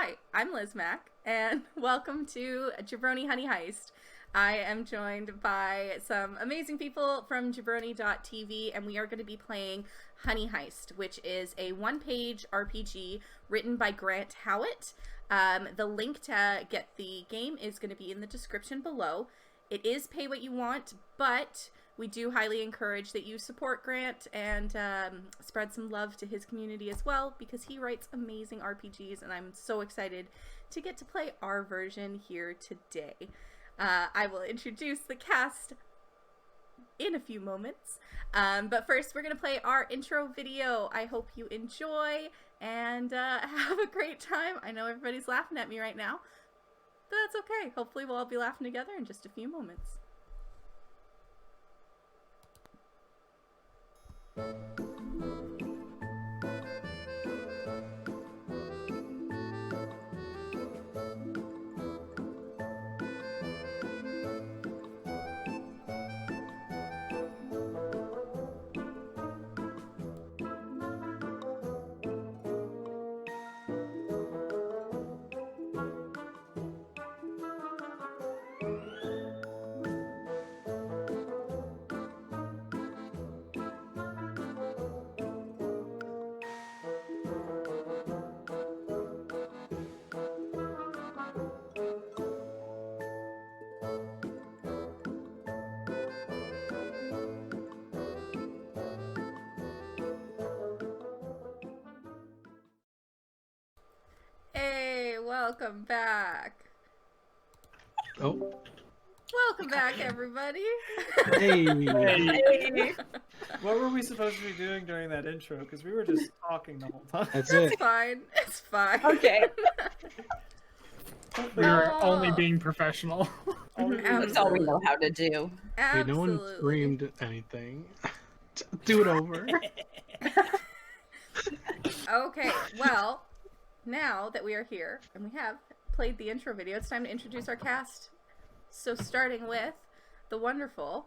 Hi, I'm LizMac, and welcome to Jabroni Honey Heist. I am joined by some amazing people from JabroniTV, and we are going to be playing Honey Heist, which is a one-page RPG written by Grant Howitt. The link to get the game is going to be in the description below. It is pay what you want, but we do highly encourage that you support Grant and spread some love to his community as well, because he writes amazing RPGs, and I'm so excited to get to play our version here today. I will introduce the cast in a few moments, but first we're going to play our intro video. I hope you enjoy and have a great time. I know everybody's laughing at me right now, but that's okay. Hopefully we'll all be laughing together in just a few moments. Hey, welcome back. Oh. Welcome back, everybody. Hey. Hey. What were we supposed to be doing during that intro? Because we were just talking the whole time. That's It's it. fine. It's fine. Okay. We are only being professional. That's all we know how to do. Wait, no one screamed anything. Do it over. Okay, well, now that we are here and we have played the intro video, it's time to introduce our cast. So starting with the wonderful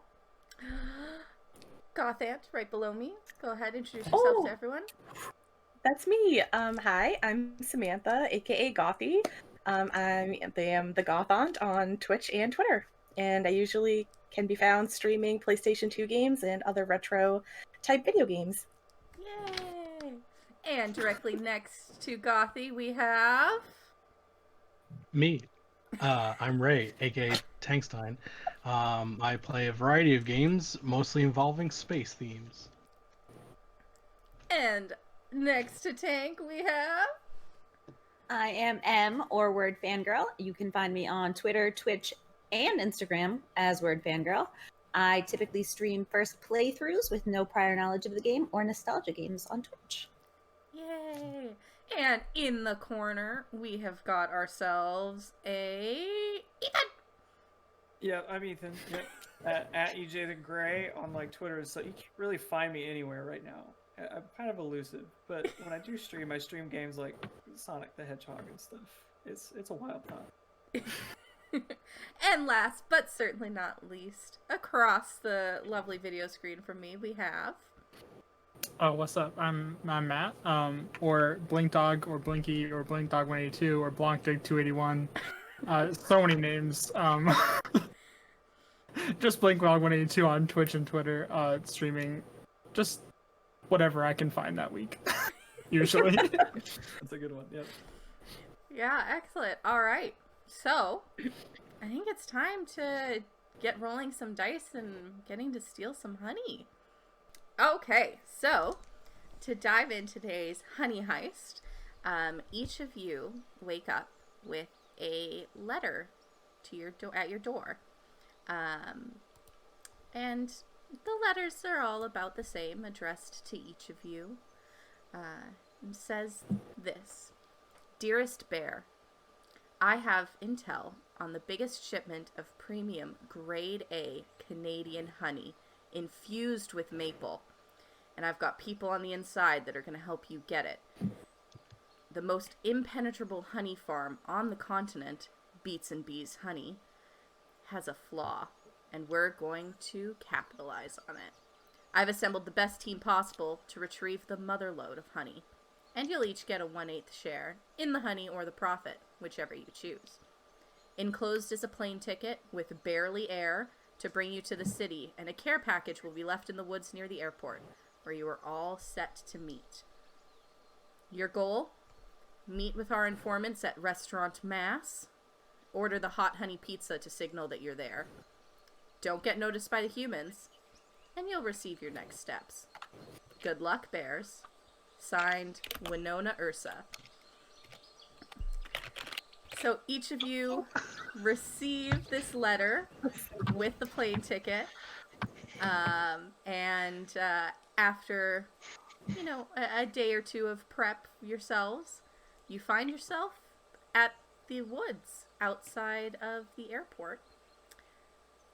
Gothant right below me. Go ahead, introduce yourself to everyone. That's me. Hi, I'm Samantha, aka Gothy. I am the Gothant on Twitch and Twitter, and I usually can be found streaming PlayStation 2 games and other retro type video games. Yay! And directly next to Gothy, we have Me. I'm Ray, aka Tankstein. I play a variety of games, mostly involving space themes. And next to Tank, we have I am M, or Word Fangirl. You can find me on Twitter, Twitch, and Instagram as Word Fangirl. I typically stream first playthroughs with no prior knowledge of the game or nostalgia games on Twitch. Yay! And in the corner, we have got ourselves a Ethan. Yeah, I'm Ethan. Yep. At EJ the Gray on Twitter, so you can't really find me anywhere right now. I'm kind of elusive, but when I do stream, I stream games like Sonic the Hedgehog and stuff. It's a wild time. And last, but certainly not least, across the lovely video screen from me, we have. Oh, what's up? I'm Matt, or Blink Dog, or Blinky, or Blink Dog 182, or Blankdig 281. So many names. Just Blink Dog 182 on Twitch and Twitter, streaming just whatever I can find that week, usually. That's a good one. Yep. Yeah, excellent. All right, so I think it's time to get rolling some dice and getting to steal some honey. Okay, so to dive into today's honey heist, each of you wake up with a letter to your at your door, and the letters are all about the same, addressed to each of you. It says this: "Dearest Bear, I have intel on the biggest shipment of premium grade A Canadian honey infused with maple, and I've got people on the inside that are going to help you get it. The most impenetrable honey farm on the continent, Beats and Bees Honey, has a flaw, and we're going to capitalize on it. I've assembled the best team possible to retrieve the mother lode of honey, and you'll each get a 1/8 share in the honey or the profit, whichever you choose. Enclosed is a plane ticket with barely air to bring you to the city, and a care package will be left in the woods near the airport, where you are all set to meet. Your goal? Meet with our informants at Restaurant Mass. Order the hot honey pizza to signal that you're there. Don't get noticed by the humans, and you'll receive your next steps. Good luck, bears. Signed, Winona Ursa. So each of you receive this letter with the plane ticket. And after, a day or two of prep yourselves, you find yourself at the woods outside of the airport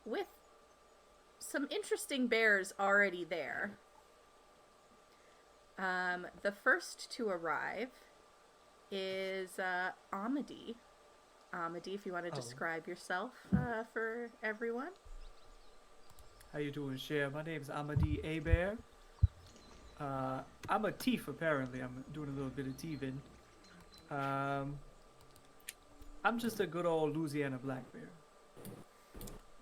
with some interesting bears already there. The first to arrive is Amity. Amity, if you want to describe yourself for everyone. How you doing, Cher? My name's Amity A. Bear. I'm a thief, apparently. I'm doing a little bit of thieving. I'm just a good old Louisiana black bear.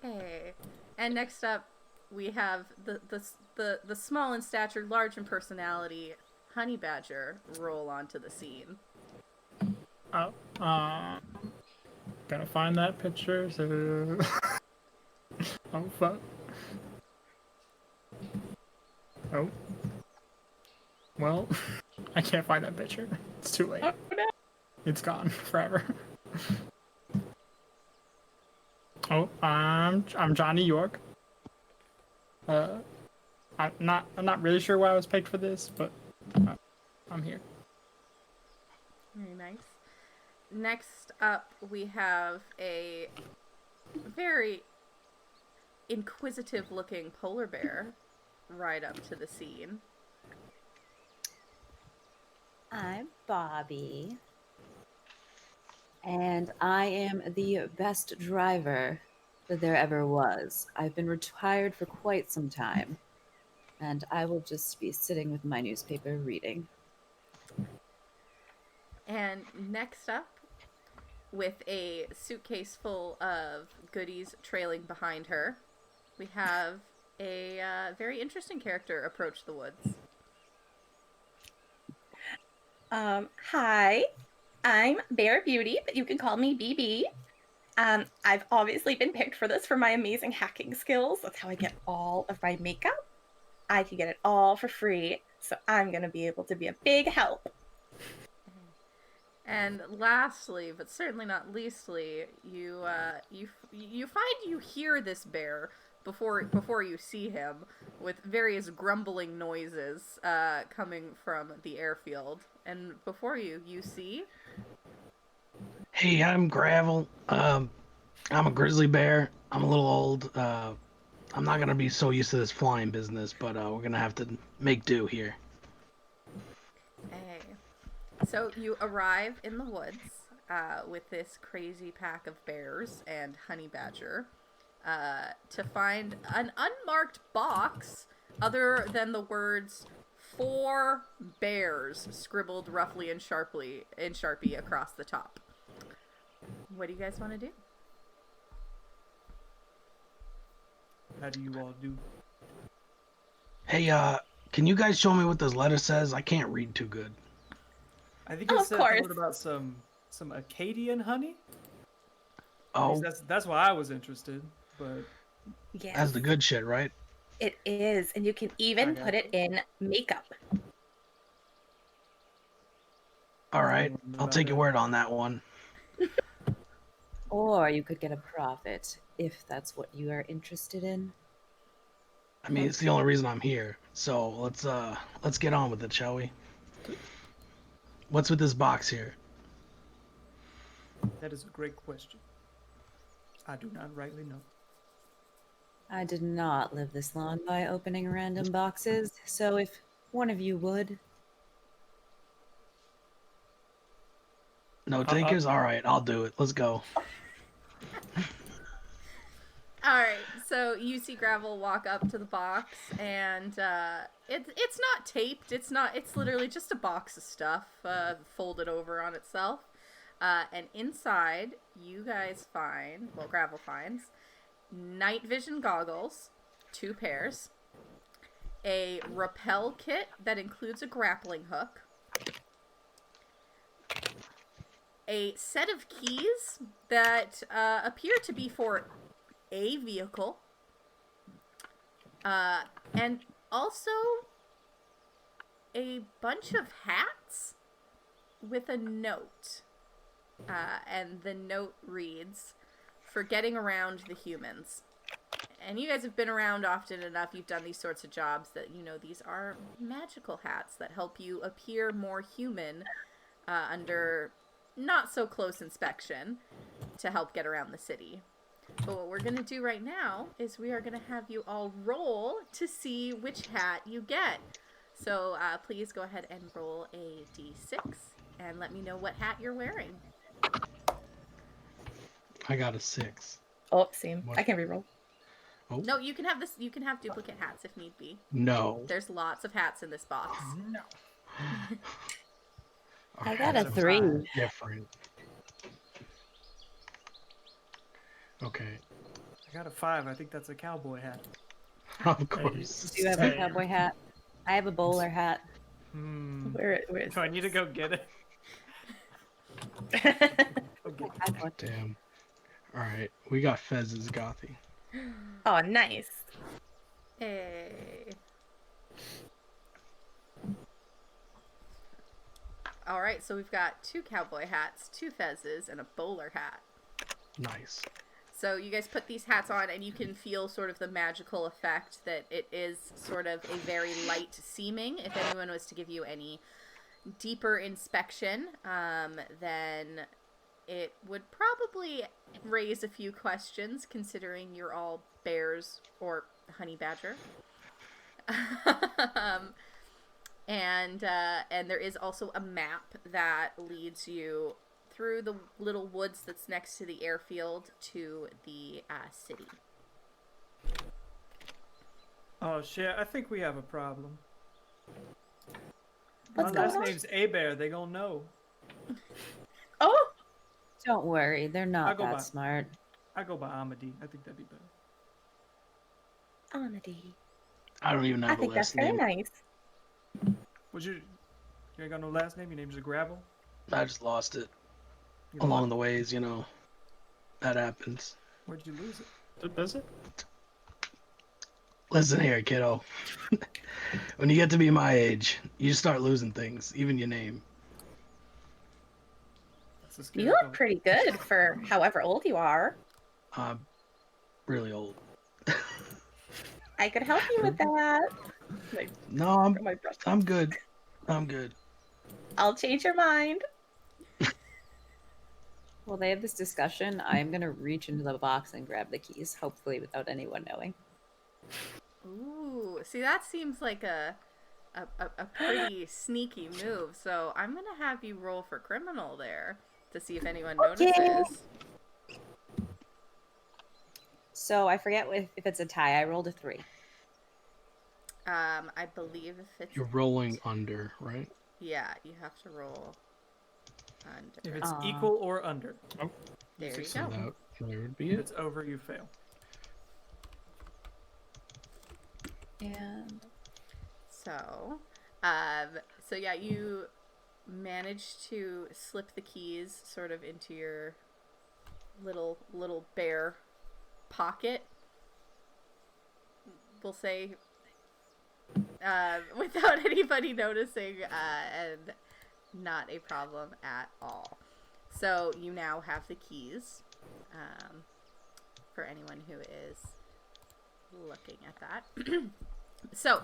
Hey. And next up, we have the small in stature, large in personality, Honey Badger roll onto the scene. Oh, gotta find that picture. So, oh fuck. Oh. Well, I can't find that picture. It's too late. Oh, no. It's gone forever. Oh, I'm Johnny York. I'm not really sure why I was picked for this, but I'm here. Very nice. Next up, we have a very inquisitive-looking polar bear ride up to the scene. I'm Bobby, and I am the best driver that there ever was. I've been retired for quite some time, and I will just be sitting with my newspaper reading. And next up, with a suitcase full of goodies trailing behind her, we have a very interesting character approach the woods. Hi, I'm Bear Beauty, but you can call me BB. I've obviously been picked for this for my amazing hacking skills. That's how I get all of my makeup. I can get it all for free, so I'm going to be able to be a big help. And lastly, but certainly not leastly, you find you hear this bear before you see him, with various grumbling noises coming from the airfield. And before you see... Hey, I'm Gravel. I'm a grizzly bear. I'm a little old. I'm not gonna be so used to this flying business, but we're gonna have to make do here. Hey. So you arrive in the woods with this crazy pack of bears and Honey Badger to find an unmarked box other than the words 4 bears scribbled roughly and Sharpie across the top. What do you guys want to do? How do you all do? Hey, can you guys show me what this letter says? I can't read too good. I think it Of said course. something about some Acadian honey. Oh, That's why I was interested. But Yes, that's the good shit, right? it is, and you can even Okay. put it in makeup. All right, don't know I'll about take your that. word on that one. Or you could get a profit, if that's what you are interested in. I mean, it's the only reason I'm here. So let's get on with it, shall we? What's with this box here? That is a great question. I do not rightly know. I did not live this long by opening random boxes, so if one of you would. No takers? All right, I'll do it. Let's go. All right, So you see Gravel walk up to the box, and it's not taped. It's literally just a box of stuff folded over on itself. And inside, you guys find, well, Gravel finds, night vision goggles, 2 pairs, a rappel kit that includes a grappling hook, a set of keys that appear to be for a vehicle, and also a bunch of hats with a note. And the note reads, "For getting around the humans." And you guys have been around often enough, you've done these sorts of jobs that you know these are magical hats that help you appear more human under not so close inspection to help get around the city. But what we're going to do right now is we are going to have you all roll to see which hat you get. So please go ahead and roll a d6 and let me know what hat you're wearing. I got a 6. Oh, same. What? I can reroll. Oh. No, you can have this. You can have duplicate hats if need be. No. There's lots of hats in this box. No. I got a 3. Different. Okay. I got a 5. I think that's a cowboy hat. Of course. Do you have a cowboy hat? I have a bowler hat. Where is Do I need to go get it? it? Okay. I have one. Damn. Alright, we got Fez's Gothy. Oh, nice. Hey. Alright, so we've got 2 cowboy hats, 2 fezzes, and a bowler hat. Nice. So you guys put these hats on and you can feel sort of the magical effect that it is sort of a very light seeming. If anyone was to give you any deeper inspection, then it would probably raise a few questions considering you're all bears or honey badger. And there is also a map that leads you through the little woods that's next to the airfield to the city. Oh shit! I think we have a problem. What's My going last on? name's A-Bear. They gonna know. Oh, Don't worry, they're I'll not go that by. smart. I go by Amity. I think that'd be better. Amity. I don't even know I the think that's last very name. nice. Would you? You ain't got no last name. Your name's just Gravel. I just lost it You along what? the ways, you know. That happens. Where'd you lose it? Does it? Listen here, kiddo. When you get to be my age, you start losing things, even your name. That's a scary You look thought. pretty good for however old you are. I'm really old. I could help you with that. Like, No, my brush. I'm good. I'm good. I'll change your mind. While they have this discussion, I'm gonna reach into the box and grab the keys, hopefully without anyone knowing. Ooh, see, that seems like a pretty sneaky move. So I'm gonna have you roll for criminal there to see if anyone notices. Yeah. So I forget if it's a tie. I rolled a 3. I believe if it's You're rolling under, right? yeah, you have to roll under. If it's Aw. equal or under. There you So go. there would be If it. it's over, you fail. And So, so yeah, you managed to slip the keys sort of into your little bear pocket. We'll say, without anybody noticing, and not a problem at all. So you now have the keys, for anyone who is looking at that. So,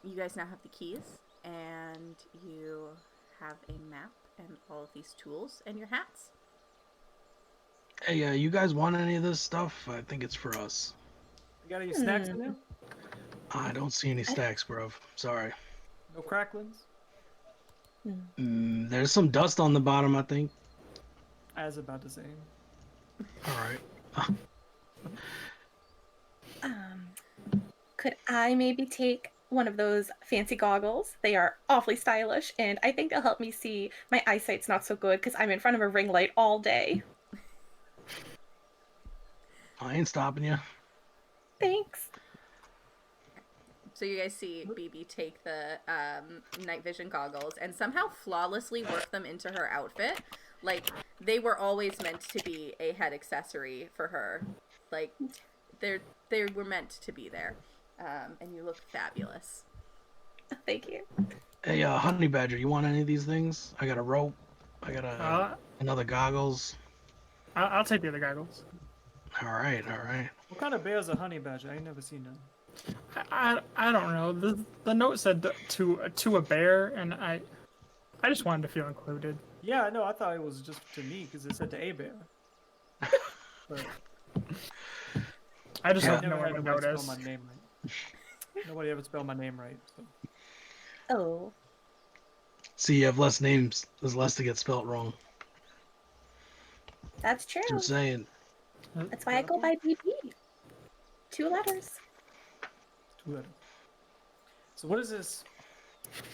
you guys now have the keys, and you have a map and all of these tools and your hats. Hey, you guys want any of this stuff? I think it's for us. You got any snacks in there? I don't see any stacks, bro. Sorry. No cracklings? There's some dust on the bottom, I think. I was about to say. All right. Could I maybe take one of those fancy goggles? They are awfully stylish, and I think they'll help me see. My eyesight's not so good because I'm in front of a ring light all day. I ain't stopping you. Thanks. So you guys see BB take the night vision goggles and somehow flawlessly work them into her outfit. Like, they were always meant to be a head accessory for her. Like, they were meant to be there. And you look fabulous. Thank you. Hey, Honey Badger, you want any of these things? I got a rope. I got another goggles. I'll take the other goggles. All right, all right. What kind of bear is a honey badger? I ain't never seen none. I don't know. The note said to a bear, and I just wanted to feel included. Yeah, no, I thought it was just to me because it said to a bear. But I just Yeah. hope no one would notice. Spell my name right. Nobody ever spelled my name right. So. Oh, See, you have less names. There's less to get spelt wrong. that's true. That's what I'm saying. That's why I go by BB. 2 letters. Two letters. So what is this?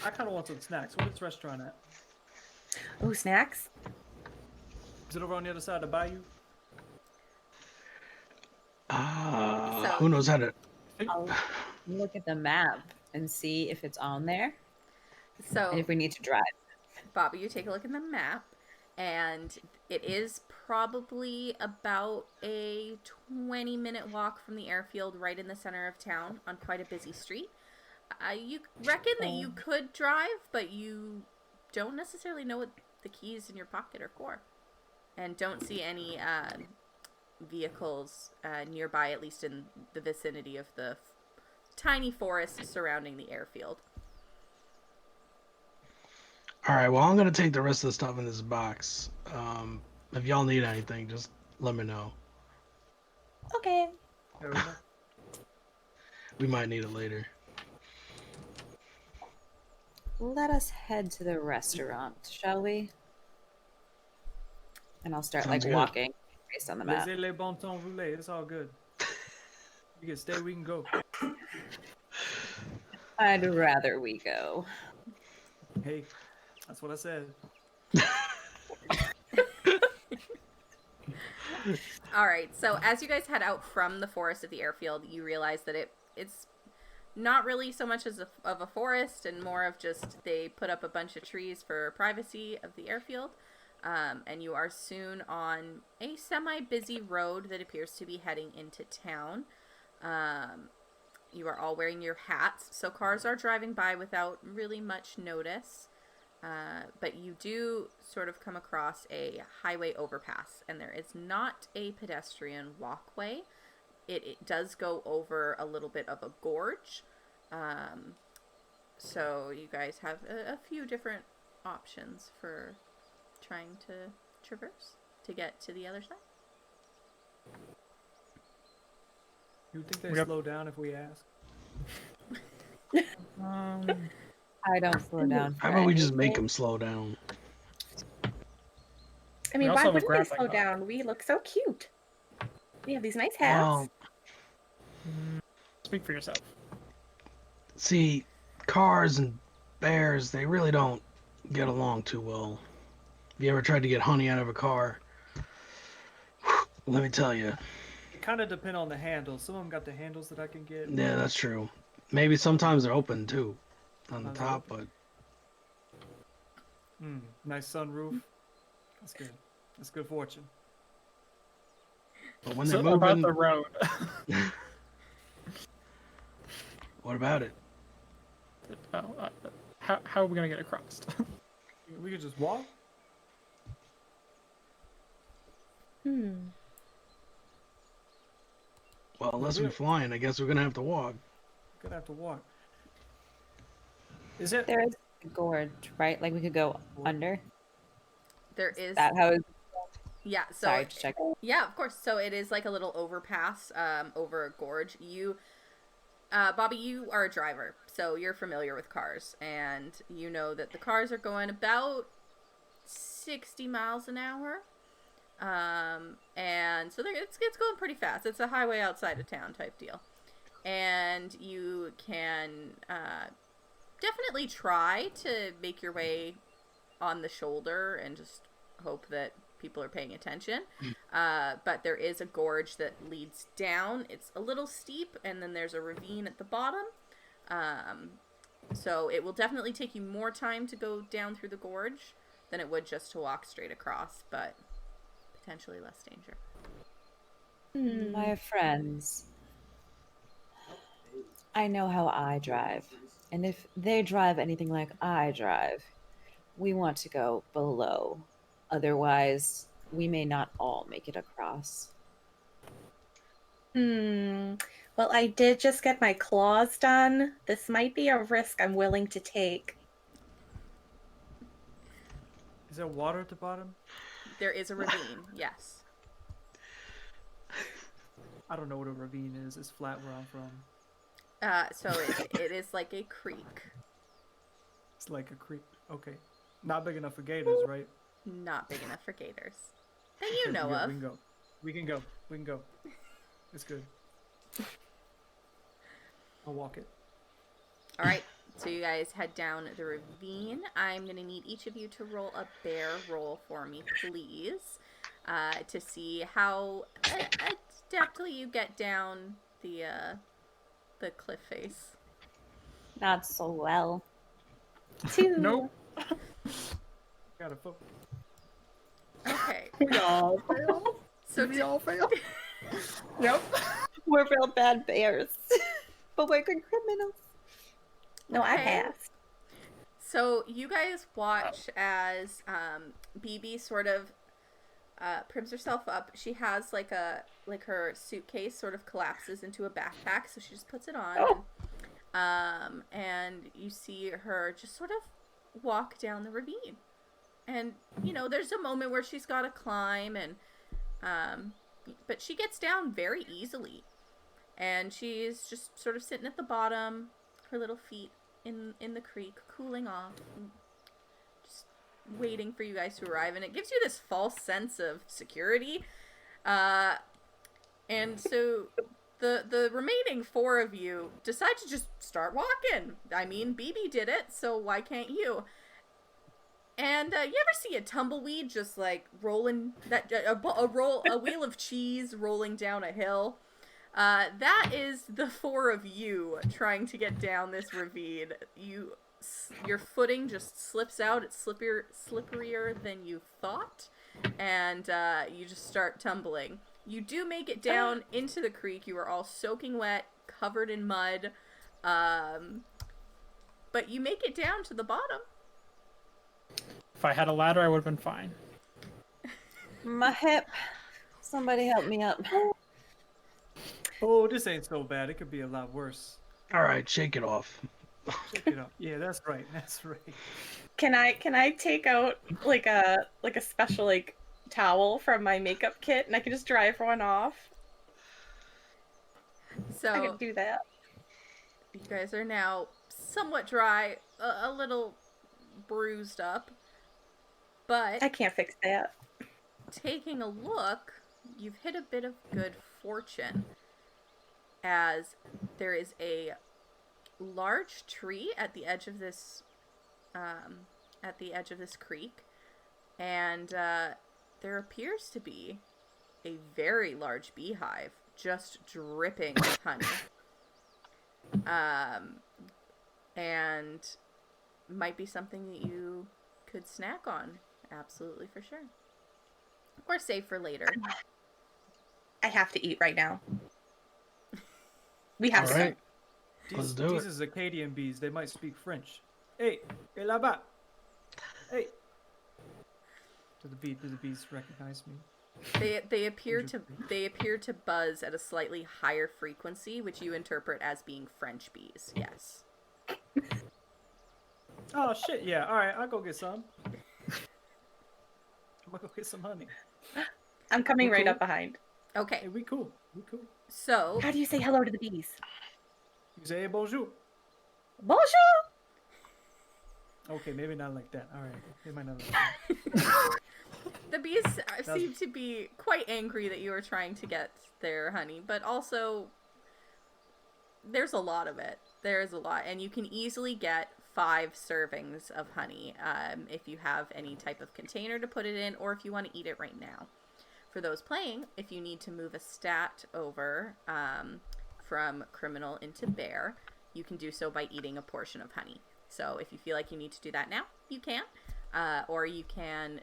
I kind of want some snacks. What is this restaurant at? Oh, snacks. Is it over on the other side of the bayou? Who knows how to... I'll look at the map and see if it's on there So, and if we need to drive. Bobby, you take a look at the map, and it is probably about a 20-minute walk from the airfield right in the center of town on quite a busy street. You reckon that you could drive, but you don't necessarily know what the keys in your pocket are for. And don't see any vehicles nearby, at least in the vicinity of the tiny forest surrounding the airfield. All right, well, I'm going to take the rest of the stuff in this box. If y'all need anything, just let me know. Okay. There we go. We might need it later. Let us head to the restaurant, shall we? And I'll start Sounds good. walking based on the map. Laissez les bon temps rouler. It's all good. You can stay. We can go. I'd rather we go. Hey, that's what I said. All right, so as you guys head out from the forest at the airfield, you realize that it's not really so much as of a forest and more of just they put up a bunch of trees for privacy of the airfield. And you are soon on a semi-busy road that appears to be heading into town. You are all wearing your hats, so cars are driving by without really much notice. But you do sort of come across a highway overpass, and there is not a pedestrian walkway. It does go over a little bit of a gorge. So you guys have a few different options for trying to traverse to get to the other side. You think they slow down if we ask? I don't slow down. How about we just make them slow down? I mean, also why have a wouldn't we grappling slow hook. down? We look so cute. We have these nice hats. Well, Speak for yourself. see, cars and bears, they really don't get along too well. If you ever tried to get honey out of a car, let me tell you. It kind of depend on the handles. Some of them got the handles that I can get. Yeah, that's true. Maybe sometimes they're open too, on the Sometimes top, they're but Nice sunroof. That's good. That's good fortune. when So they're about moving, the road. what about it? How are we gonna get across? We could just walk. Well, unless we're flying, I guess we're gonna have to walk. Gonna have to walk. Is it? There is a gorge, right? Like we could go under. There is, That how? yeah. So Sorry, just check. yeah, of course. So it is like a little overpass over a gorge. You, Bobby, you are a driver, so you're familiar with cars, and you know that the cars are going about 60 miles an hour. And so it's going pretty fast. It's a highway outside of town type deal. and you can definitely try to make your way on the shoulder and just hope that people are paying attention. But there is a gorge that leads down. It's a little steep, and then there's a ravine at the bottom. So it will definitely take you more time to go down through the gorge than it would just to walk straight across, but potentially less danger. My friends, I know how I drive, and if they drive anything like I drive, we want to go below. Otherwise, we may not all make it across. Well, I did just get my claws done. This might be a risk I'm willing to take. Is there water at the bottom? There is a ravine, yes. I don't know what a ravine is. It's flat where I'm from. So it is like a creek. It's like a creek. Okay. Not big enough for gators, right? Not big enough for gators. That you know Yeah, of. We can go. We can go. We can go. It's good. I'll walk it. All right, so you guys head down the ravine. I'm going to need each of you to roll a bear roll for me, please, to see how adeptly you get down the cliff face. Not so well. 2. Nope. Got a foot. Okay, We all fail. so We all fail. Yep. We're real bad bears, but we're good criminals. No, I Okay. passed. So you guys watch as BB sort of prims herself up. She has like her suitcase sort of collapses into a backpack, so she just puts it on. Oh. And you see her just sort of walk down the ravine. And there's a moment where she's got to climb, and but she gets down very easily. And she's just sort of sitting at the bottom, her little feet in the creek, cooling off, and just waiting for you guys to arrive. And it gives you this false sense of security. And so the remaining 4 of you decide to just start walking. I mean, BB did it, so why can't you? And you ever see a tumbleweed just like rolling a wheel of cheese rolling down a hill? That is the 4 of you trying to get down this ravine. Your footing just slips out. It's slipperier than you thought, and you just start tumbling. You do make it down into the creek. You are all soaking wet, covered in mud, but you make it down to the bottom. If I had a ladder, I would have been fine. My hip. Somebody help me up. Oh, this ain't so bad. It could be a lot worse. All right, shake it off. Check it out. Yeah, that's right. That's right. Can I take out like a special like towel from my makeup kit and I can just dry everyone off? I So can do that. you guys are now somewhat dry, a little bruised up, but I can't fix that. taking a look, you've hit a bit of good fortune, as there is a large tree at the edge of this creek, and there appears to be a very large beehive just dripping with honey, and might be something that you could snack on, absolutely, for sure, or save for later. I have to eat right now. We have All to. right. Let's do These it. are Acadian bees. They might speak French. Hey, là-bas. Hey. Do the bees recognize me? They appear to buzz at a slightly higher frequency, which you interpret as being French bees. Yes. Oh shit! Yeah. All right, I'll go get some. I'm gonna go get some honey. I'm coming right Cool. up behind. Okay. Hey, we cool. We cool. So How do you say hello to the bees? You say hey, bonjour. Bonjour! Okay, maybe not like that. All right, they might not like that. the bees seem to be quite angry that you are trying to get their honey, but also there's a lot of it. There's a lot, and you can easily get 5 servings of honey if you have any type of container to put it in, or if you want to eat it right now. For those playing, if you need to move a stat over from criminal into bear, you can do so by eating a portion of honey. So if you feel like you need to do that now, you can. Or you can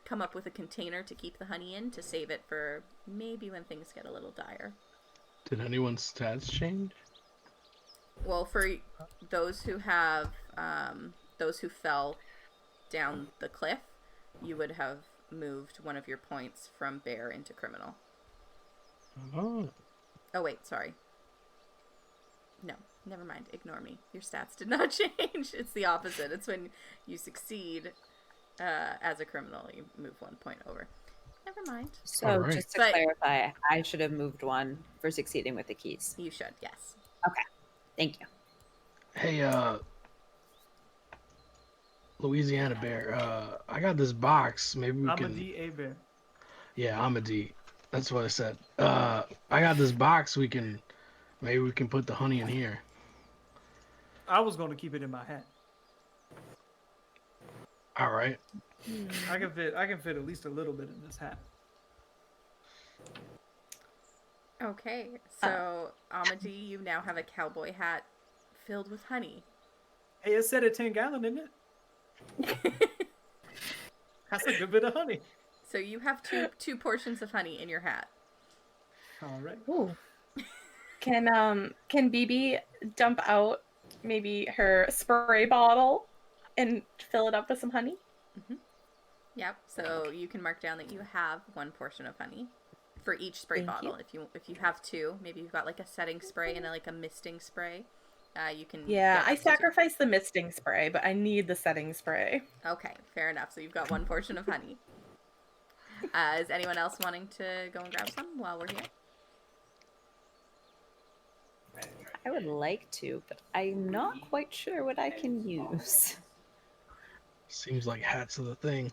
come up with a container to keep the honey in to save it for maybe when things get a little dire. Did anyone's stats change? Well, for those who have, those who fell down the cliff, you would have moved one of your points from bear into criminal. Oh. Oh, wait, sorry. No, never mind. Ignore me. Your stats did not change. It's the opposite. It's when you succeed as a criminal, you move 1 point over. Never mind. So right. just to But- clarify, I should have moved 1 for succeeding with the keys. You should, yes. Okay. Thank you. Hey, Louisiana Bear, I got this box. Maybe we I'm can... a D, A bear. Yeah, I'm a D. That's what I said. I got this box. Maybe we can put the honey in here. I was going to keep it in my hat. All right. I can fit at least a little bit in this hat. Okay, so Amadi, you now have a cowboy hat filled with honey. Hey, it said a 10-gallon, didn't it? That's a good bit of honey. So you have two portions of honey in your hat. All right. Ooh. Can BB dump out maybe her spray bottle and fill it up with some honey? Yep. So you can mark down that you have 1 portion of honey for each spray Thank bottle. If you have 2, maybe you've got like a setting spray and like a misting spray. You can. Yeah, get I up to 2. sacrificed the misting spray, but I need the setting spray. Okay, fair enough. So you've got 1 portion of honey. Is anyone else wanting to go and grab some while we're here? I would like to, but I'm not quite sure what I can use. Seems like hats are the thing.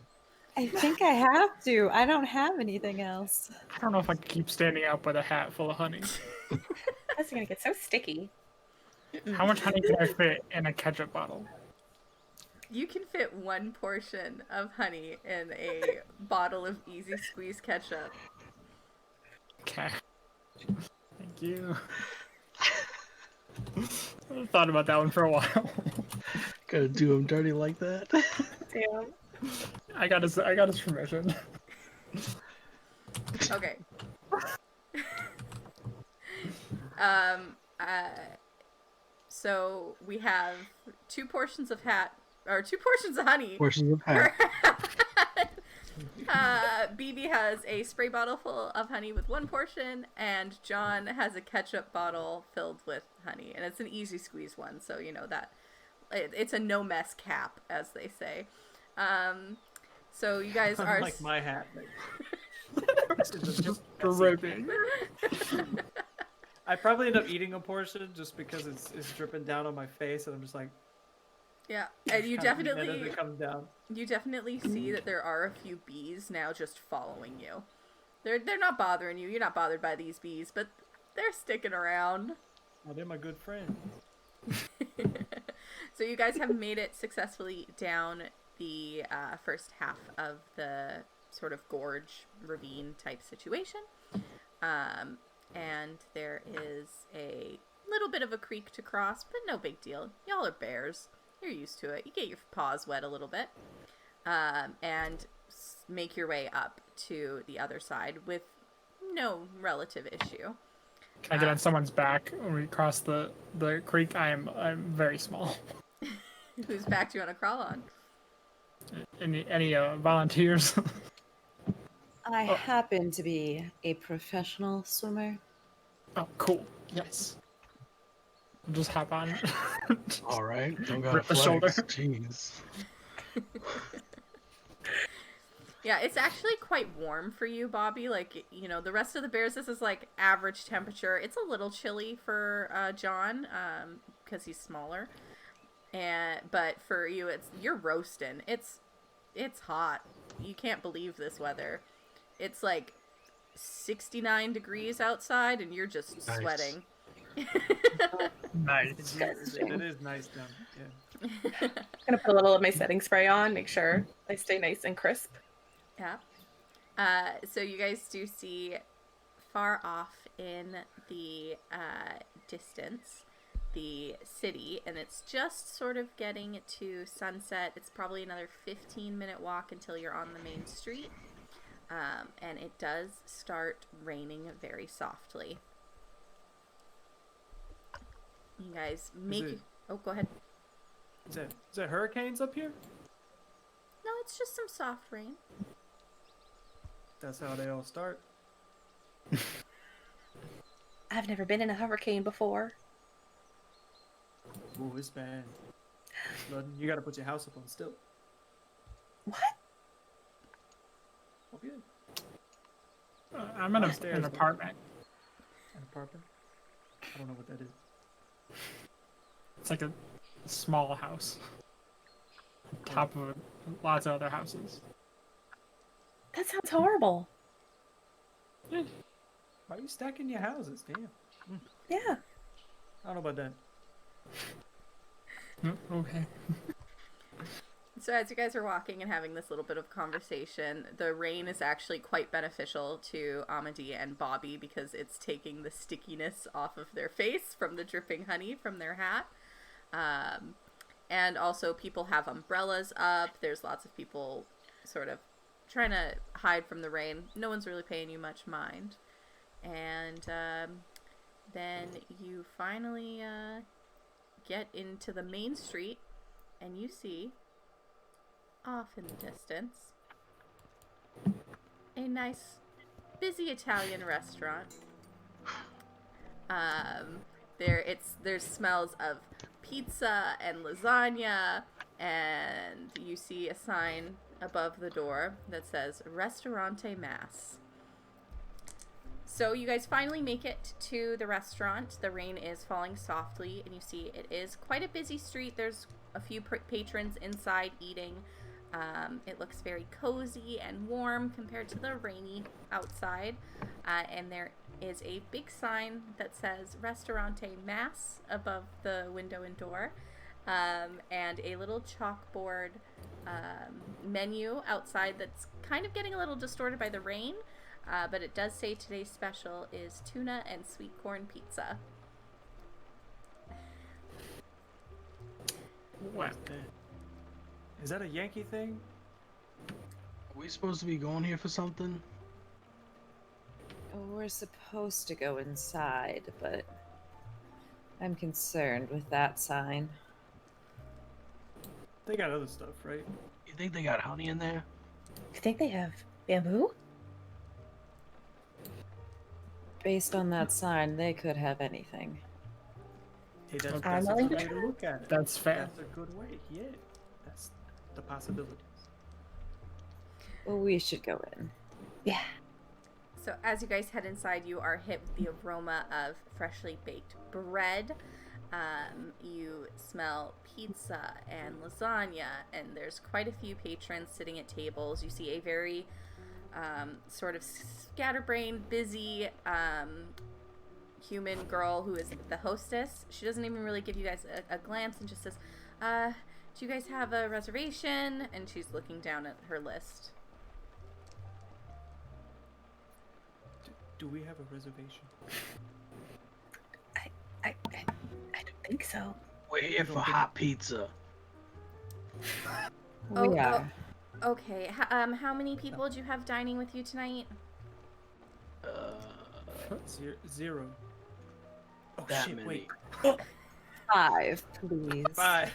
I think I have to. I don't have anything else. I don't know if I can keep standing out with a hat full of honey. That's gonna get so sticky. How much honey can I fit in a ketchup bottle? You can fit 1 portion of honey in a bottle of Easy Squeeze ketchup. Okay. Thank you. I thought about that one for a while. Gotta do him dirty like that. Damn. I got his permission. Okay. So we have 2 portions of honey. Portions of hat. BB has a spray bottle full of honey with 1 portion, and John has a ketchup bottle filled with honey, and it's an Easy Squeeze one, so you know that it's a no mess cap, as they say. So you guys are Like my hat. Dripping. I probably end up eating a portion just because it's dripping down on my face, and I'm just like, yeah, and you kind of eating it as definitely it comes down. you definitely see that there are a few bees now just following you. They're not bothering you. You're not bothered by these bees, but they're sticking around. Oh, they're my good friend. So you guys have made it successfully down the first half of the sort of gorge ravine type situation. And there is a little bit of a creek to cross, but no big deal. Y'all are bears. You're used to it. You get your paws wet a little bit. And make your way up to the other side with no relative issue. Can I get on someone's back when we cross the creek? I'm very small. Whose back do you want to crawl on? Any volunteers? I happen to be a professional swimmer. Oh, cool. Yes. Just hop on. All right. Don't got Grip the flex. shoulder. Jeez. Yeah, it's actually quite warm for you, Bobby. Like, you know, the rest of the bears, this is like average temperature. It's a little chilly for John, because he's smaller. But for you, you're roasting. It's hot. You can't believe this weather. It's like 69 degrees outside, and you're just Nice. sweating. Nice. Disgusting. It is nice down. Yeah. I'm gonna put a little of my setting spray on, make sure I stay nice and crisp. Yeah. So you guys do see far off in the distance the city, and it's just sort of getting to sunset. It's probably another 15-minute walk until you're on the main street. And it does start raining very softly. You guys make... Oh, go ahead. Is that hurricanes up here? No, it's just some soft rain. That's how they all start. I've never been in a hurricane before. Ooh, it's bad. Flooding. You gotta put your house up on stilt. What? Oh, good. I'm in Upstairs, an though. apartment. An apartment? I don't know what that is. It's like a small house. On top of lots of other houses. That sounds horrible. Why are you stacking your houses? Damn. Yeah. I don't know about that. Okay. So as you guys are walking and having this little bit of conversation, the rain is actually quite beneficial to Amadi and Bobby because it's taking the stickiness off of their face from the dripping honey from their hat. And also people have umbrellas up. There's lots of people sort of trying to hide from the rain. No one's really paying you much mind. And then you finally get into the main street and you see off in the distance a nice busy Italian restaurant. There's smells of pizza and lasagna, and you see a sign above the door that says Ristorante Mass. So you guys finally make it to the restaurant. The rain is falling softly, and you see it is quite a busy street. There's a few patrons inside eating. It looks very cozy and warm compared to the rainy outside. And there is a big sign that says Ristorante Mass above the window and door. And a little chalkboard menu outside that's kind of getting a little distorted by the rain. But it does say today's special is tuna and sweet corn pizza. What? Is that a Yankee thing? Are we supposed to be going here for something? We're supposed to go inside, but I'm concerned with that sign. They got other stuff, right? You think they got honey in there? You think they have bamboo? Based on that sign, they could have anything. Hey, that's I'm a willing good to way to look at it. That's fair. That's a good way. Yeah, that's the possibilities. Well, we should go in. Yeah. So as you guys head inside, you are hit with the aroma of freshly baked bread. You smell pizza and lasagna, and there's quite a few patrons sitting at tables. You see a very sort of scatterbrained, busy human girl who is the hostess. She doesn't even really give you guys a glance and just says, do you guys have a reservation? And she's looking down at her list. Do we have a reservation? I don't think so. We're here for hot pizza. We are. Okay. How many people do you have dining with you tonight? Zero. Oh That shit! many. Wait. 5, please. 5.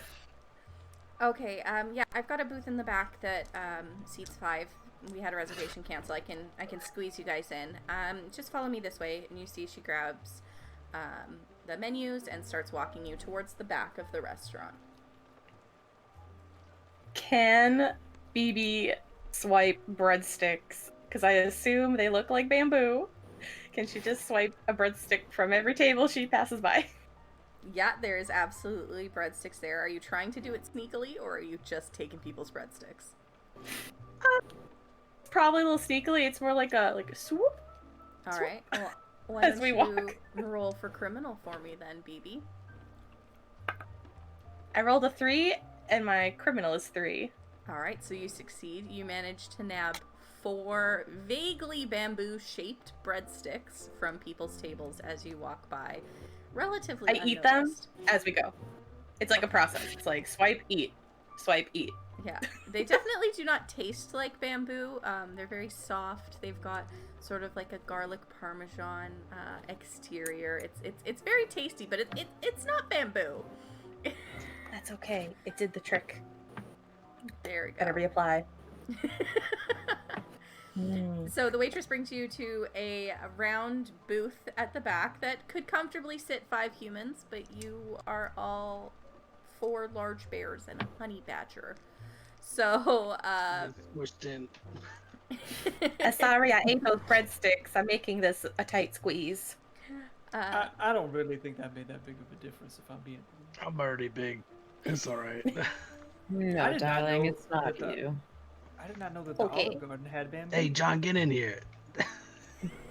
Okay. Yeah, I've got a booth in the back that seats 5. We had a reservation cancel. I can squeeze you guys in. Just follow me this way, and you see she grabs the menus and starts walking you towards the back of the restaurant. Can BB swipe breadsticks? Because I assume they look like bamboo. Can she just swipe a breadstick from every table she passes by? Yeah, there is absolutely breadsticks there. Are you trying to do it sneakily, or are you just taking people's breadsticks? Probably a little sneakily. It's more like a swoop. All right. why As don't we you walk. roll for criminal for me then, BB? I rolled a 3, and my criminal is 3. All right, so you succeed. You manage to nab 4 vaguely bamboo-shaped breadsticks from people's tables as you walk by, relatively I eat them unnoticed. as we go. It's like a process. It's like swipe, eat, swipe, eat. Yeah, they definitely do not taste like bamboo. They're very soft. They've got sort of like a garlic parmesan exterior. It's very tasty, but it's not bamboo. That's okay. It did the trick. There we go. Gotta reapply. So the waitress brings you to a round booth at the back that could comfortably sit 5 humans, but you are all 4 large bears and a honey badger. So, Smushed in. Sorry, I ate those breadsticks. I'm making this a tight squeeze. I don't really think that made that big of a difference if I'm being. I'm already big. It's all right. I No, did not darling, know it's not that you. I did not know that the Okay. Olive Garden had bamboo. Hey, John, get in here.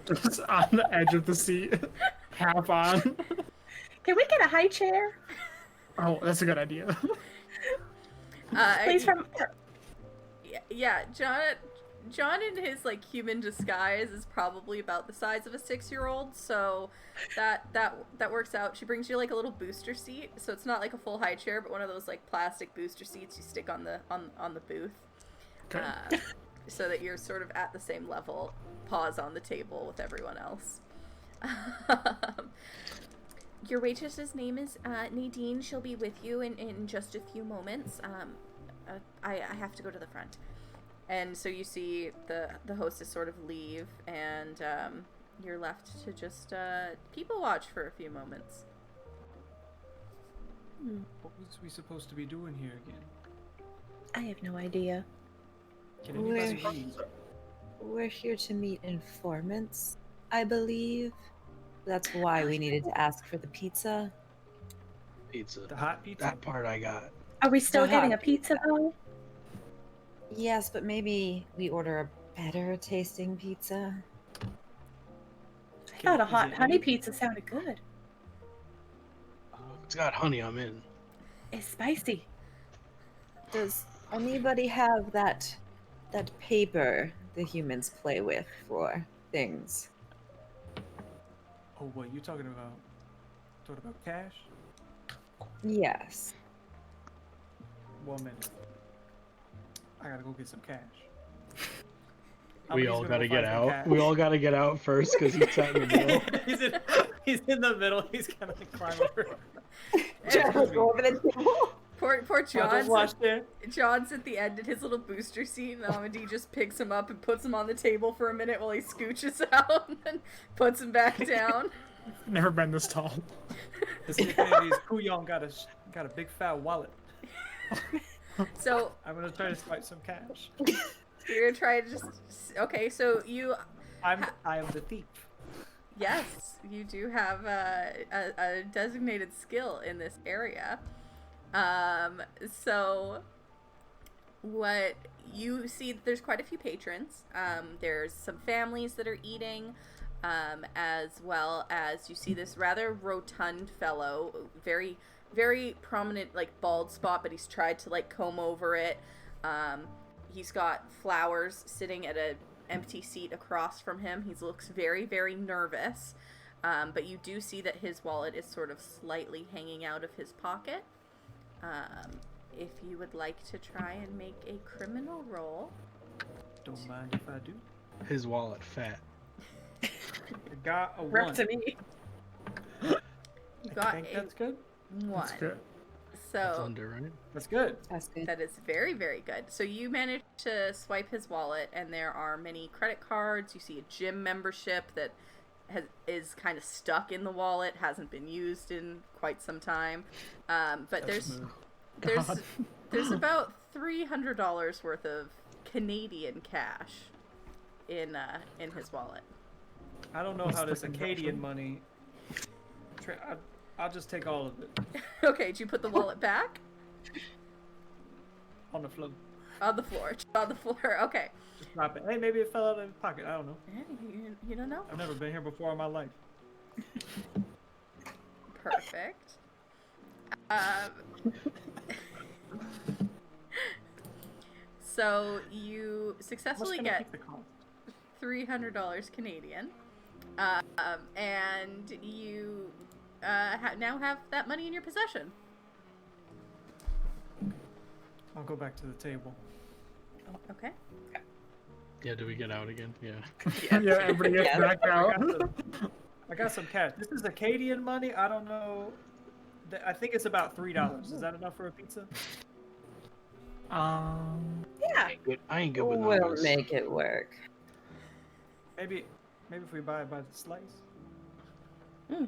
Just on the edge of the seat, half on. Can we get a high chair? Oh, that's a good idea. Please, from yeah, John in his like human disguise is probably about the size of a 6-year-old, so that works out. She brings you like a little booster seat, so it's not like a full high chair, but one of those like plastic booster seats you stick on the booth, Okay. so that you're sort of at the same level, paws on the table with everyone else. Your waitress's name is Nadine. She'll be with you in just a few moments. I have to go to the front. And so you see the hostess sort of leave, and you're left to just people watch for a few moments. What was we supposed to be doing here again? I have no idea. Can anybody read? We're here to meet informants, I believe. That's why we needed to ask for the pizza. Pizza. The hot pizza? That part I got. Are we still The getting a hot pizza though? Yes, but maybe we order a better tasting pizza. I thought a Is hot it honey any- pizza sounded good. It's got honey. I'm in. It's spicy. Does anybody have that paper the humans play with for things? Oh, what you talking about? Talking about cash? Yes. 1 minute. I gotta go get some cash. We He's all gonna gotta go get find some out. We all gotta get out first because he's sat in the middle. cash. he's in the middle. He's gonna climb over. Just go over the table. Poor I just John's watched it. John's at the end in his little booster seat, and Amity just picks him up and puts him on the table for a minute while he scooches out and then puts him back down. Never been this tall. The Security's Kuyon got a big fat wallet. So I'm gonna try to swipe some cash. you're gonna try to just okay. So you I am the thief. yes, you do have a designated skill in this area. So what you see, there's quite a few patrons. There's some families that are eating, as well as you see this rather rotund fellow, very, very prominent, like, bald spot, but he's tried to, like, comb over it. He's got flowers sitting at an empty seat across from him. He looks very, very nervous. But you do see that his wallet is sort of slightly hanging out of his pocket. If you would like to try and make a criminal roll. Don't mind if I do. His wallet fat. I got a Rep 1. to me. You I got think a that's good. 1. That's good. That's So under, right? That's good. That's good. that is very, very good. So you managed to swipe his wallet, and there are many credit cards. You see a gym membership that is kind of stuck in the wallet, hasn't been used in quite some time. But That's there's smooth. God. there's about $300 worth of Canadian cash in his wallet. I don't know What's how the this Acadian money. I'll just take all of it Okay, did you put the wallet back? on the floor. On the floor. On the floor. Okay. Just drop it. Hey, maybe it fell out of his pocket. I don't know. You don't know? I've never been here before in my life. Perfect. So you successfully What's gonna get keep the cost? $300 Canadian, and you now have that money in your possession. I'll go back to the table. Okay. Yeah, do we get out again? Yeah. Yeah, everybody gets Yeah. back out. I got some cash. This is Acadian money. I don't know. I think it's about $3. Is that enough for a pizza? Yeah. I ain't good with We'll numbers. make it work. Maybe if we buy it by the slice. All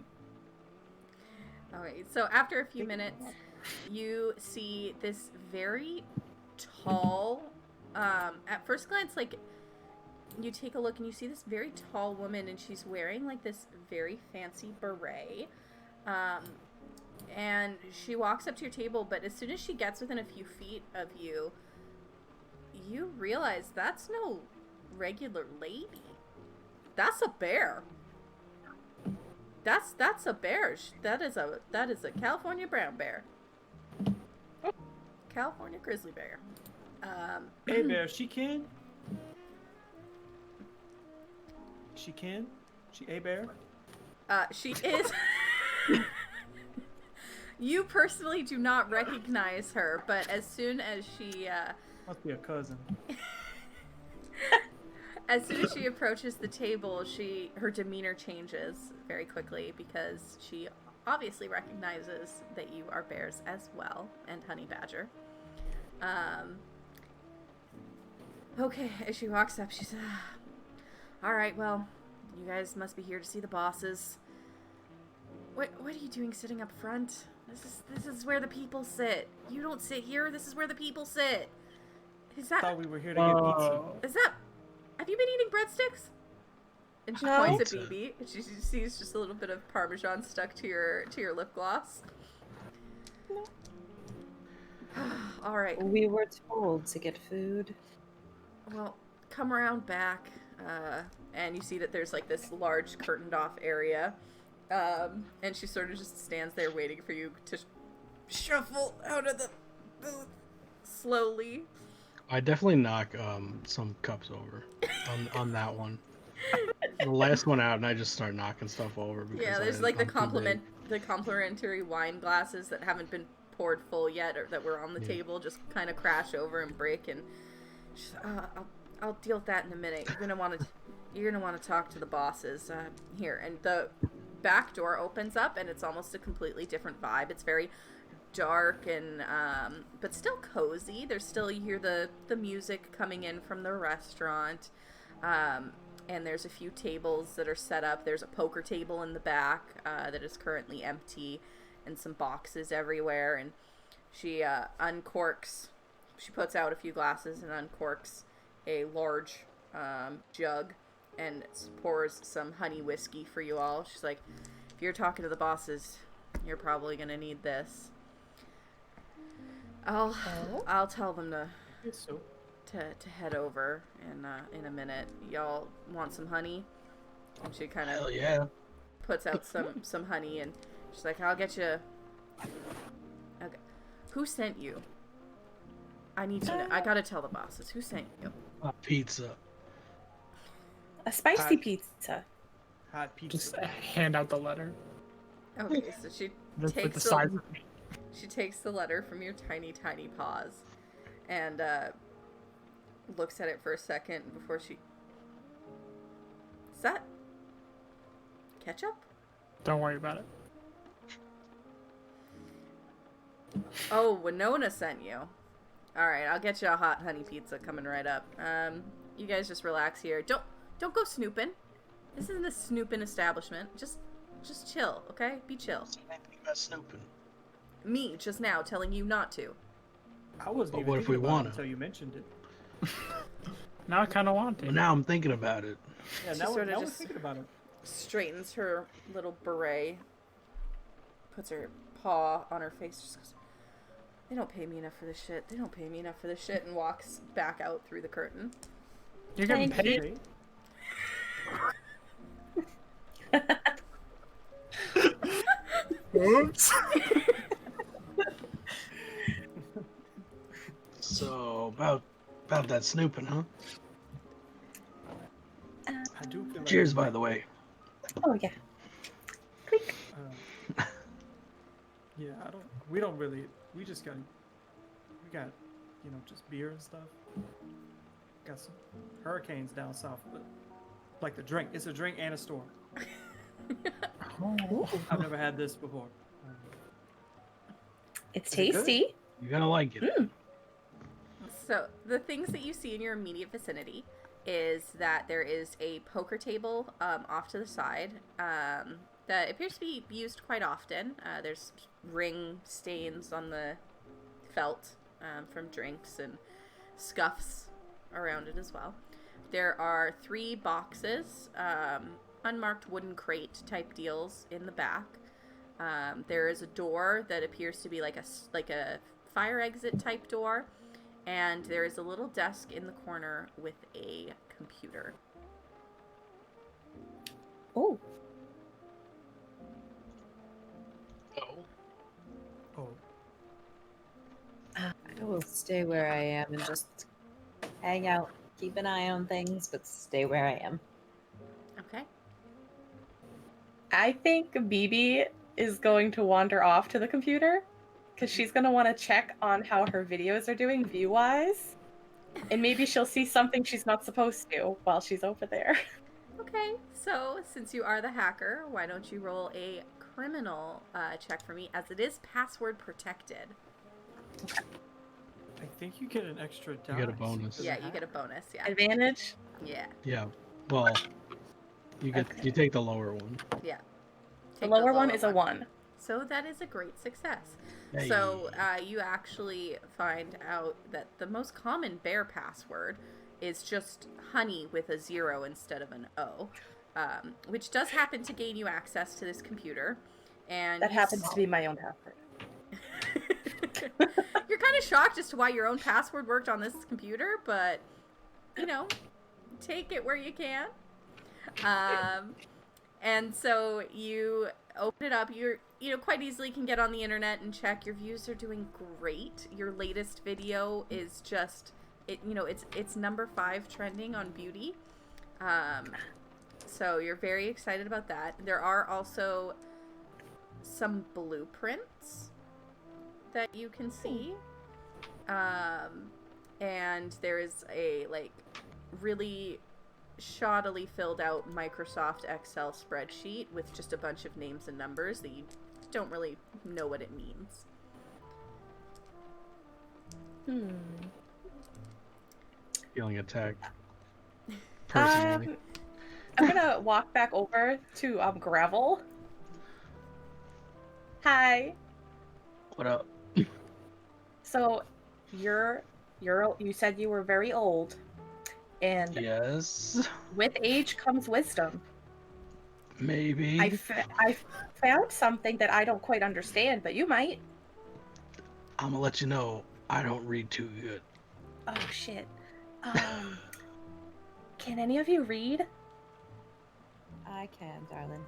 right. So after a few minutes, you see this very tall. At first glance, like you take a look and you see this very tall woman, and she's wearing like this very fancy beret. And she walks up to your table, but as soon as she gets within a few feet of you, you realize that's no regular lady. That's a bear. That's a bear. That is a California brown bear. California grizzly bear. Hey, bear, she can? She can? She a bear? She is. You personally do not recognize her, but as soon as she Must be a cousin. as soon as she approaches the table, her demeanor changes very quickly because she obviously recognizes that you are bears as well, and honey badger. Okay, as she walks up, she says, "All right, well, you guys must be here to see the bosses. What are you doing sitting up front? This is where the people sit. You don't sit here. This is where the people sit. Is I that thought we were here to get pizza. is that? Have you been eating breadsticks?" And she No. points at BB, and she sees just a little bit of Parmesan stuck to your lip gloss. No. All right. We were told to get food. Well, come around back, and you see that there's like this large curtained off area, and she sort of just stands there waiting for you to shuffle out of the booth slowly. I definitely knock some cups over on that one. The last one out, and I just start knocking stuff over. Because Yeah, there's like the I'm too big. the complimentary wine glasses that haven't been poured full yet, or that were on the table, just kind of crash over and break. And she's, I'll deal with that in a minute. You're gonna want to talk to the bosses here. And the back door opens up, and it's almost a completely different vibe. It's very dark and but still cozy. There's still, you hear the music coming in from the restaurant. And there's a few tables that are set up. There's a poker table in the back that is currently empty, and some boxes everywhere. And she uncorks, she puts out a few glasses and uncorks a large jug and pours some honey whiskey for you all. She's like, if you're talking to the bosses, you're probably gonna need this. I'll tell them to head over in a minute. Y'all want some honey? And she kind Hell of yeah. puts out some honey, and she's like, I'll get you. Okay. Who sent you? I need to know. I gotta tell the bosses. Who sent you? Pizza. A spicy pizza. Hot pizza. Just hand out the letter. Okay, so she With the takes size the, of me. she takes the letter from your tiny paws, and looks at it for a second before she. Is that ketchup? Don't worry about it. Oh, Winona sent you. All right, I'll get you a hot honey pizza coming right up. You guys just relax here. Don't go snooping. This isn't a snooping establishment. Just chill, okay? Be chill. Anything about snooping? Me just now telling you not to. I wasn't But even what if thinking we about wanna? it until you mentioned it. Now I kind of want to. Well, now I'm thinking about it. Yeah, She now, sorta now we're just- thinking about it. Straightens her little beret, puts her paw on her face, just goes, they don't pay me enough for this shit. They don't pay me enough for this shit, and walks back out through the curtain. You're getting Thank paid. Okay. Whoops. So about that snooping, huh? I do feel like Cheers, by the way. Oh yeah. Clink. Yeah, we don't really. We got, just beer and stuff. Got some hurricanes down south, but like the drink. It's a drink and a store. I've never had this before. It's Is it good? tasty. You're gonna like it. So the things that you see in your immediate vicinity is that there is a poker table off to the side that appears to be used quite often. There's ring stains on the felt from drinks and scuffs around it as well. There are 3 boxes, unmarked wooden crate type deals in the back. There is a door that appears to be like a fire exit type door. And there is a little desk in the corner with a computer. Oh. Oh, I will stay where I am and just hang out, keep an eye on things, but stay where I am. Okay. I think BB is going to wander off to the computer because she's going to want to check on how her videos are doing view-wise. And maybe she'll see something she's not supposed to while she's over there. Okay, so since you are the hacker, why don't you roll a criminal check for me, as it is password protected. I think you get an extra dice. You get a bonus. for Yeah, the you get a hack. bonus, yeah. Advantage? Yeah, Yeah. Well, you take the lower one. yeah. The Take lower one is a 1. So that is a great success. Hey. So you actually find out that the most common bear password is just honey with a 0 instead of an O, which does happen to gain you access to this computer. And That happens to be my own password. You're kind of shocked as to why your own password worked on this computer, but take it where you can. And so you open it up. You quite easily can get on the internet and check. Your views are doing great. Your latest video is just it's number 5 trending on beauty. So you're very excited about that. There are also some blueprints that you can see. And there is a really shoddily filled out Microsoft Excel spreadsheet with just a bunch of names and numbers that you don't really know what it means. Feeling attacked. Personally. I'm gonna walk back over to Gravel. Hi. What up? So you said you were very old, and Yes. with age comes wisdom. Maybe. I found something that I don't quite understand, but you might. I'm gonna let you know. I don't read too good. Oh shit. Can any of you read? I can, darling.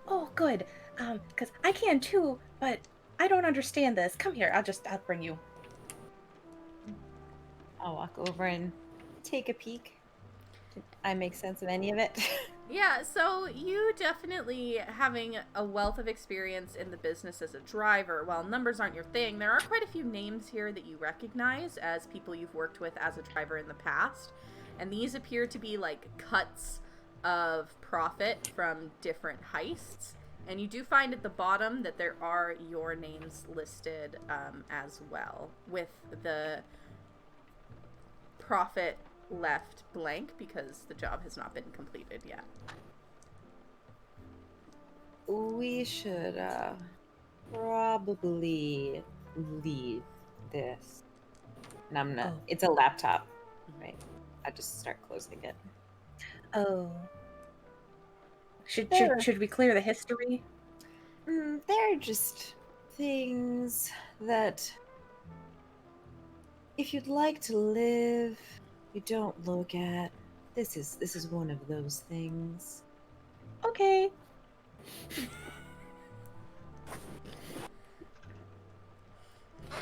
Oh, good. Because I can too, but I don't understand this. Come here. I'll bring you. I'll walk over and take a peek. Did I make sense of any of it? Yeah, so you definitely, having a wealth of experience in the business as a driver, while numbers aren't your thing, there are quite a few names here that you recognize as people you've worked with as a driver in the past. And these appear to be like cuts of profit from different heists. And you do find at the bottom that there are your names listed as well, with the profit left blank because the job has not been completed yet. We should probably leave this. And I'm gonna. Oh. It's a laptop, right? I just start closing it. Oh. Sure. Should we clear the history? They're just things that, if you'd like to live, you don't look at. This is one of those things. Okay.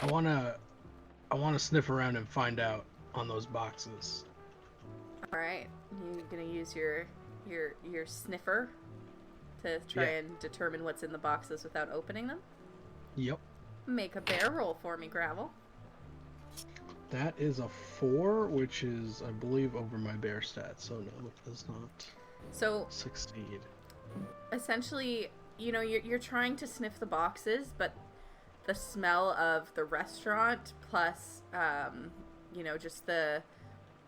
I wanna sniff around and find out on those boxes. All right, you gonna use your sniffer to try and determine what's in the boxes without opening them? Yep. Make a bear roll for me, Gravel. That is a 4, which is, I believe, over my bear stat. So no, it does not So succeed. essentially, you know, you're trying to sniff the boxes, but the smell of the restaurant plus, you know, just the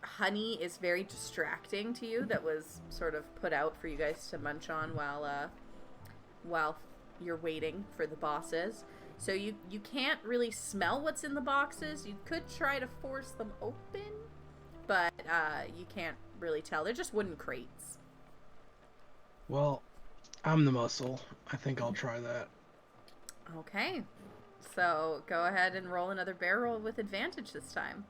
honey is very distracting to you. That was sort of put out for you guys to munch on while you're waiting for the bosses. So you can't really smell what's in the boxes. You could try to force them open, but you can't really tell. They're just wooden crates. Well, I'm the muscle. I think I'll try that. Okay. So go ahead and roll another bear roll with advantage this time.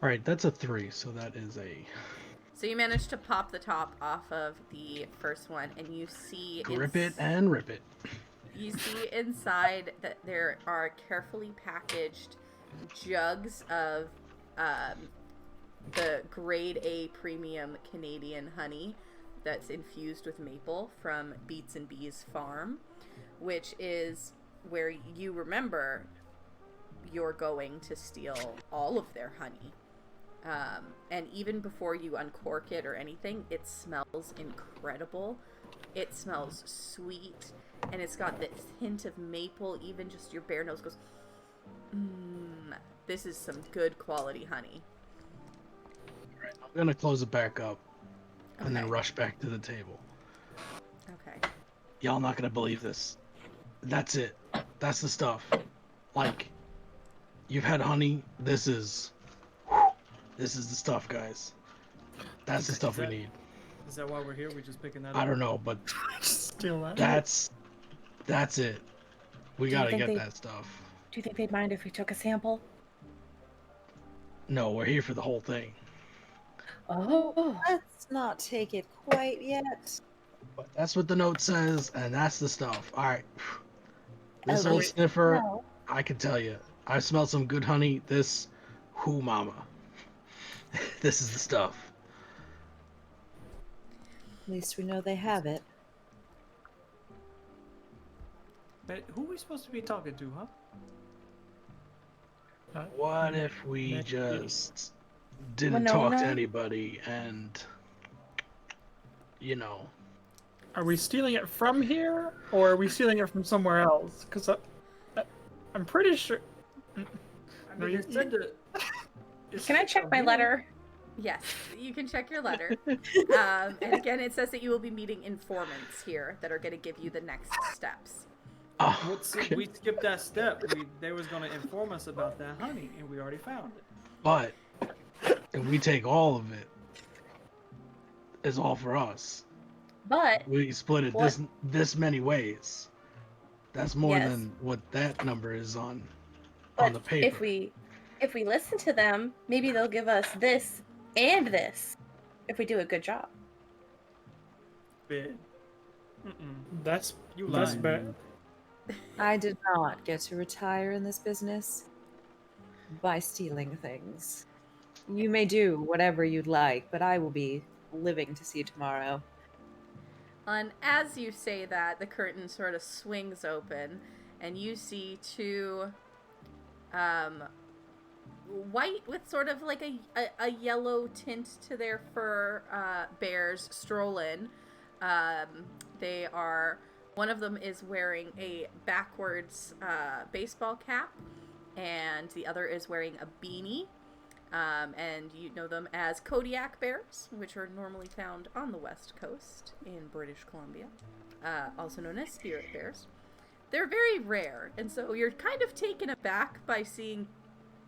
All right, that's a 3, so that is a... So you managed to pop the top off of the first one, and you see... Grip it and rip it. You see inside that there are carefully packaged jugs of the grade A premium Canadian honey that's infused with maple from Beats and Bees Farm, which is where you remember you're going to steal all of their honey. And even before you uncork it or anything, it smells incredible. It smells sweet, and it's got this hint of maple. Even just your bare nose goes, this is some good quality honey. All right, I'm gonna close it back up and then Okay. rush back to the table. Okay. Y'all not gonna believe this. That's it. That's the stuff. Like, you've had honey. This is the stuff, guys. That's the stuff we need. Is that why we're here? We're just picking that up? I don't know, but Steal that. that's it. We Do you gotta think get they- that stuff. Do you think they'd mind if we took a sample? No, we're here for the whole thing. Oh. Let's not take it quite yet. But that's what the note says, and that's the stuff. All right. This At old least sniffer, now. I can tell you. I smelled some good honey. This, whoo mama. This is the stuff. At least we know they have it. But who are we supposed to be talking to, huh? What if we Nick, just didn't Winona? talk to anybody and, you know, Are we stealing it from here, or are we stealing it from somewhere else? Because I'm pretty sure. I No, mean, you- it said to... Can I check my letter? Yes, you can check your letter. And again, it says that you will be meeting informants here that are going to give you the next steps. oh, We skipped that step. They was going to inform us about that honey, and we already found it. but if we take all of it, it's all for us. But We split it What? this many ways. That's more Yes. than what that number is on but the paper. if we listen to them, maybe they'll give us this and this if we do a good job. Bid. That's You that's lied. bad. I did not get to retire in this business by stealing things. You may do whatever you'd like, but I will be living to see tomorrow. And as you say that, the curtain sort of swings open, and you see two white with sort of like a yellow tint to their fur bears stroll in. They are, one of them is wearing a backwards baseball cap, and the other is wearing a beanie. And you know them as Kodiak bears, which are normally found on the west coast in British Columbia, also known as spirit bears. They're very rare, and so you're kind of taken aback by seeing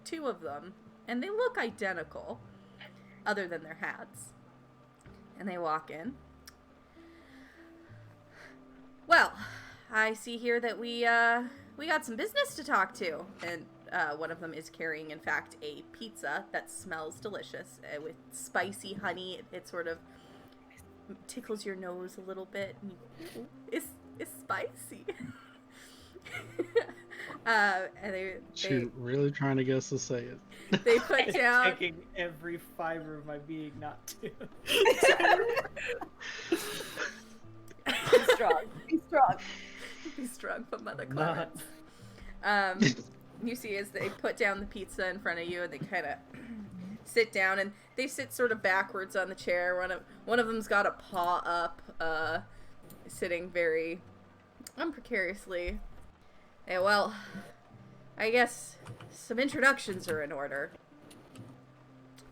two of them, and they look identical, other than their hats. And they walk in. Well, I see here that we got some business to talk to, and one of them is carrying, in fact, a pizza that smells delicious with spicy honey. It sort of tickles your nose a little bit. And it's spicy. And She really trying to get us to say it. they put It's down. taking every fiber of my being not to. Be strong. Be strong. Be strong, but Mother Not. Clarence. You see as they put down the pizza in front of you, and they kind of sit down, and they sit sort of backwards on the chair. One of them's got a paw up, sitting very unprecariously. Yeah, well, I guess some introductions are in order.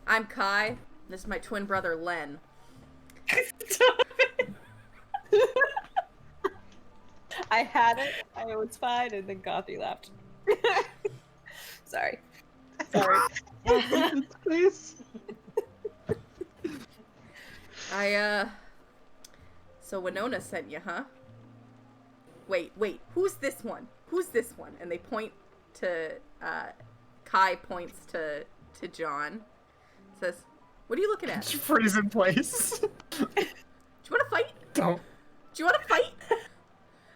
I'm Kai. This is my twin brother, Len. I had it. I was fine, and then Gothy laughed. Sorry. Please. So Winona sent you, huh? Wait, who's this one? Who's this one? And they point to, Kai points to John. Says, what are you looking at? Just freeze in place. Do you want to fight? Don't. Do you want to fight?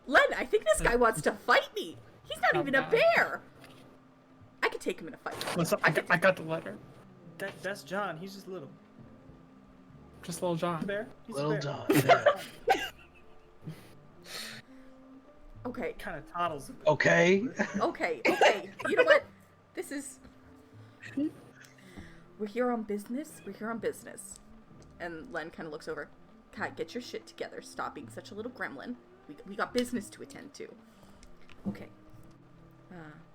Len, I think this guy wants to fight me. He's not even a bear. I could take him in a fight. Listen, I got the letter. That's John. He's just little. Just little John. Bear. He's Little a bear. John. Yeah. Okay. Kind of toddles. Okay. Okay. You know what? This is... We're here on business. And Len kind of looks over. Kai, get your shit together. Stop being such a little gremlin. We got business to attend to. Okay.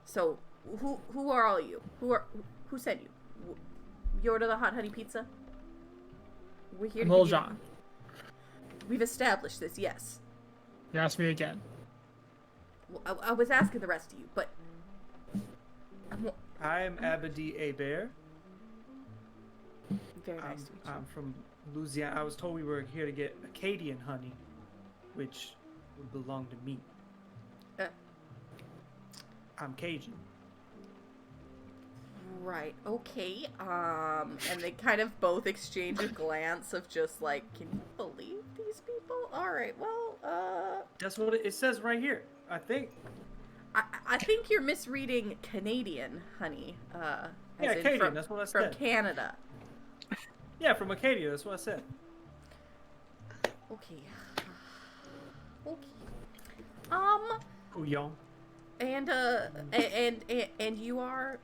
So, who are all you? Who sent you? You order the hot honey pizza? We're here to Little give you- John. We've established this, yes. You asked me again. Well, I was asking the rest of you, but... I'm Abadi A. Bear. Very nice to meet you. I'm from Louisiana. I was told we were here to get Acadian honey, which would belong to me. I'm Cajun. Right, okay. And they kind of both exchange a glance of just like, can you believe these people? Alright, well, That's what it says right here, I think. I think you're misreading Canadian honey. As Yeah, in Acadian, that's what I from said. Canada. Yeah, from Acadia, that's what I said. Okay. Couillon. And you are,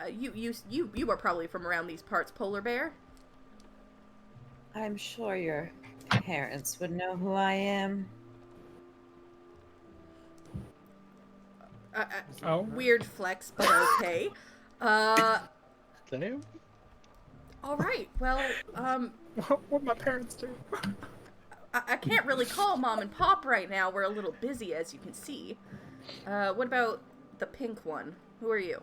you are probably from around these parts, Polar Bear? I'm sure your parents would know who I am. Oh. Weird flex, but okay. Damn. Alright, well, What my parents do? I can't really call Mom and Pop right now. We're a little busy, as you can see. What about the pink one? Who are you?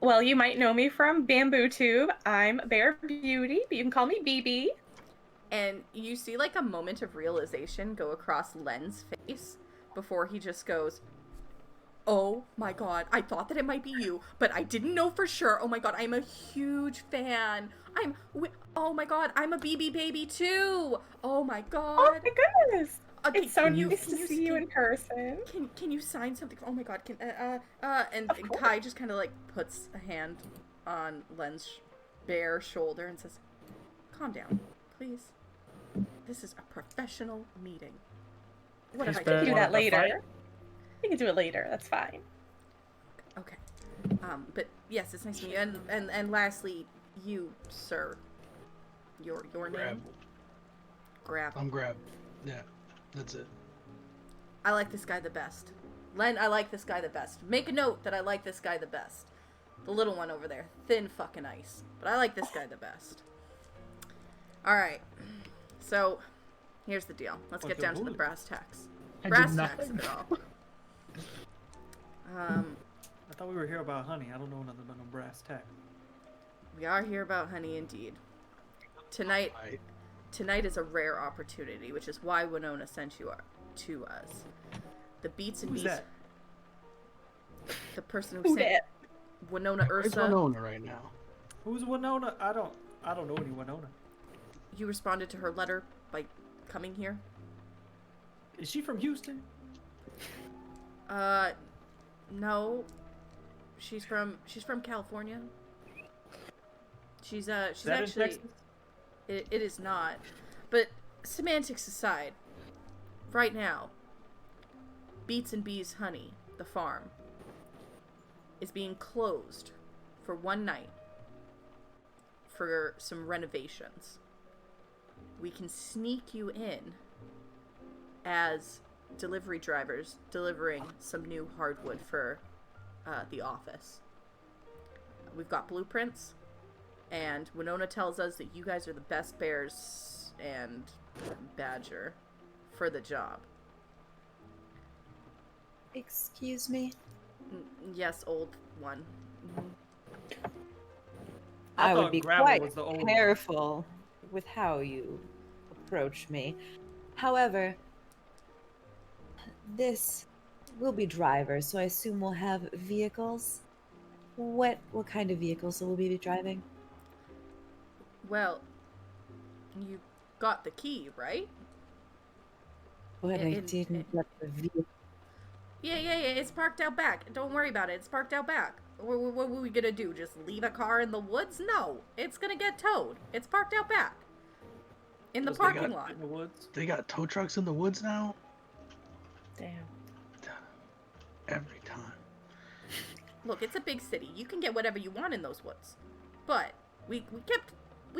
Well, you might know me from Bamboo Tube. I'm Bear Beauty, but you can call me BB. And you see, like, a moment of realization go across Len's face before he just goes, oh my god, I thought that it might be you, but I didn't know for sure. Oh my god, I'm a huge fan. Oh my god, I'm a BB baby too. Oh my god. Oh my goodness! Okay, It's so can you- nice can to you- see you can- in person. Can you sign something? Oh my god, and Of course. Kai just kind of like puts a hand on Len's bare shoulder and says, calm down, please. This is a professional meeting. What He's have I better We can do done? that Want to fight? later. We can do it later. That's fine. Okay. But yes, it's nice to meet you. And lastly, you, sir. Your name? Grab. Grab. I'm Grab. Yeah, that's it. I like this guy the best. Len, I like this guy the best. Make a note that I like this guy the best. The little one over there. Thin fucking ice. But I like this guy the best. Alright. So, here's the deal. Let's get down to the brass tacks. I Brass did tacks nothing. of it all. I thought we were here about honey. I don't know nothing about no brass tack. We are here about honey indeed. Tonight is a rare opportunity, which is why Winona sent you to us. The Beats and Who's Beats. that? The person who Who sent dat? Winona Where's Ursa. Winona right now? Who's Winona? I don't know any Winona. You responded to her letter by coming here. Is she from Houston? No. She's from California. She's Is that in actually Texas? it is not. But semantics aside, right now, Beats and Bees Honey, the farm, is being closed for one night for some renovations. We can sneak you in as delivery drivers delivering some new hardwood for the office. We've got blueprints, and Winona tells us that you guys are the best bears and badger for the job. Excuse me? Yes, old one. I would thought be Gravel quite was the old one. careful with how you approach me. However, this will be drivers, so I assume we'll have vehicles. What kind of vehicles will we be driving? Well, you got the key, right? But I in- didn't get the vehicle. Yeah, it's parked out back. Don't worry about it. It's parked out back. What were we gonna do? Just leave a car in the woods? No. It's gonna get towed. It's parked out back. In the Does parking they got lot. in the woods? They got tow trucks in the woods now? Damn. Every time. Look, it's a big city. You can get whatever you want in those woods. But we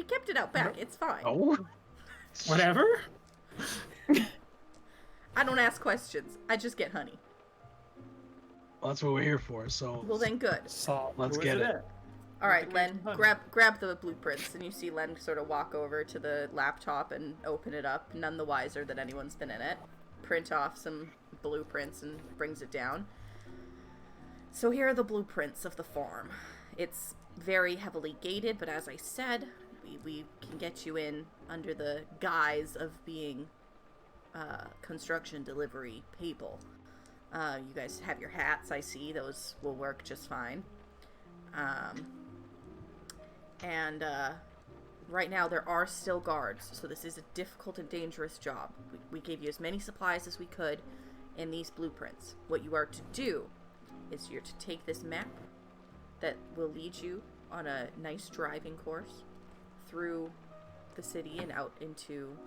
kept it out back. It's fine. Oh? Whatever? I don't ask questions. I just get honey. Well, that's what we're here for, so Well then good. Salt. let's Where's get it. at? All right, Notification Len, honey. grab the blueprints, and you see Len sort of walk over to the laptop and open it up, none the wiser that anyone's been in it. Print off some blueprints and brings it down. So here are the blueprints of the farm. It's very heavily gated, but as I said, we can get you in under the guise of being construction delivery people. You guys have your hats, I see. Those will work just fine. And right now there are still guards, so this is a difficult and dangerous job. We gave you as many supplies as we could in these blueprints. What you are to do is you're to take this map that will lead you on a nice driving course through the city and out into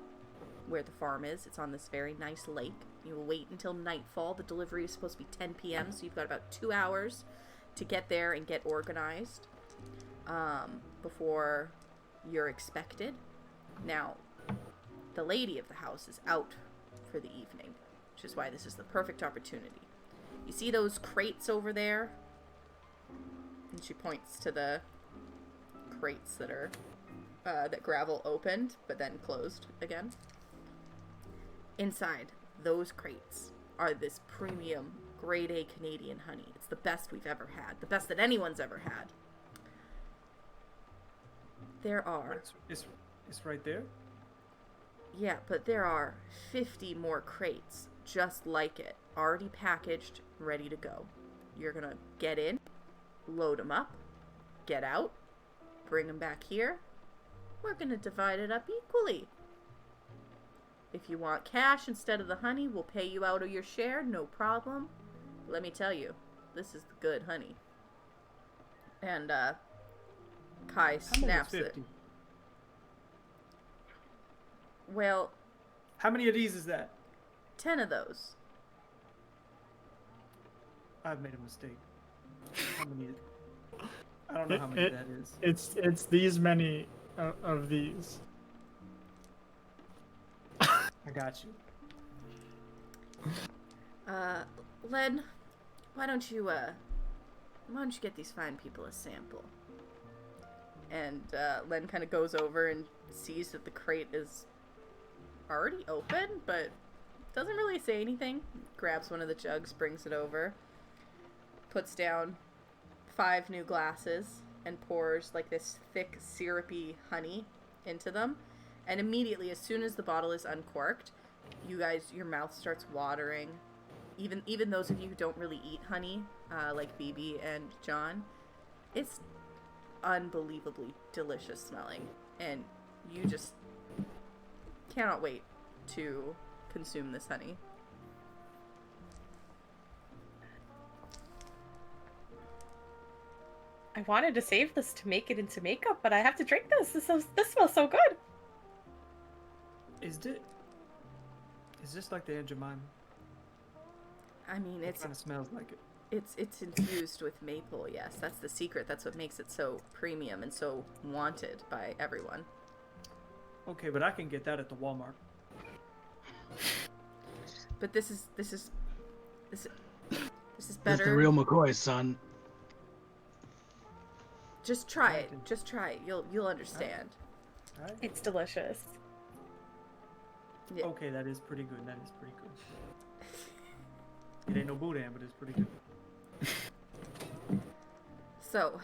where the farm is. It's on this very nice lake. You will wait until nightfall. The delivery is supposed to be 10 p.m., so you've got about 2 hours to get there and get organized before you're expected. Now, the lady of the house is out for the evening, which is why this is the perfect opportunity. You see those crates over there? And she points to the crates that are that Gravel opened but then closed again. Inside those crates are this premium grade A Canadian honey. It's the best we've ever had, the best that anyone's ever had. There are It's right there. Yeah, but there are 50 more crates just like it, already packaged, ready to go. You're gonna get in, load them up, get out, bring them back here. We're gonna divide it up equally. If you want cash instead of the honey, we'll pay you out of your share, no problem. Let me tell you, this is the good honey. And, Kai How many is snaps it. 50? Well, How many of these is that? 10 of those. I've made a mistake. How many? I don't know how many that is. It's these many of these. I got you. Len, why don't you get these fine people a sample? And Len kind of goes over and sees that the crate is already open, but doesn't really say anything. Grabs one of the jugs, brings it over, puts down 5 new glasses, and pours like this thick, syrupy honey into them. And immediately, as soon as the bottle is uncorked, you guys, your mouth starts watering. Even those of you who don't really eat honey, like BB and John, it's unbelievably delicious smelling, and you just cannot wait to consume this honey. I wanted to save this to make it into makeup, but I have to drink this. This smells so good. Is this like the Aunt Jemima? I mean, It kind of smells like it. it's infused with maple. Yes, that's the secret. That's what makes it so premium and so wanted by everyone. Okay, but I can get that at the Walmart. But this is better. This is the real McCoy, son. Just try it. Just try it. You'll understand. All right. It's delicious. Yeah. Okay, that is pretty good. That is pretty good. It ain't no boudin, but it's pretty good. So,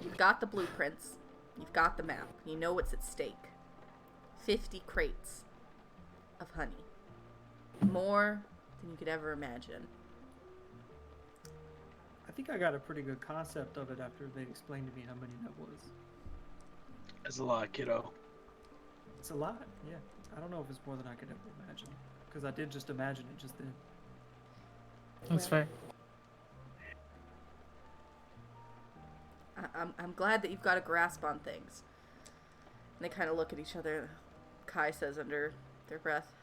you've got the blueprints. You've got the map. You know what's at stake. 50 crates of honey. More than you could ever imagine. I think I got a pretty good concept of it after they explained to me how many that was. That's a lot, kiddo. It's a lot, yeah. I don't know if it's more than I could ever imagine. Because I did just imagine it just then. That's fair. I'm glad that you've got a grasp on things. And they kind of look at each other. Kai says under their breath,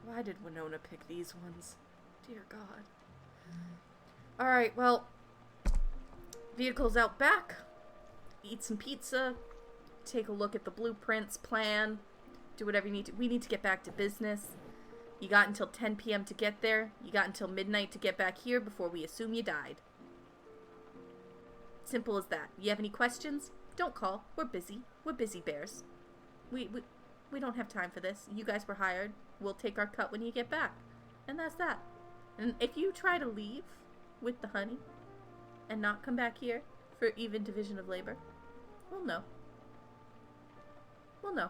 "Why did Winona pick these ones? Dear God." Alright, well, vehicle's out back. Eat some pizza. Take a look at the blueprints, plan. Do whatever you need to. We need to get back to business. You got until 10 p.m. to get there. You got until midnight to get back here before we assume you died. Simple as that. You have any questions? Don't call. We're busy. We're busy bears. We don't have time for this. You guys were hired. We'll take our cut when you get back. And that's that. And if you try to leave with the honey and not come back here for even division of labor, we'll know. We'll know.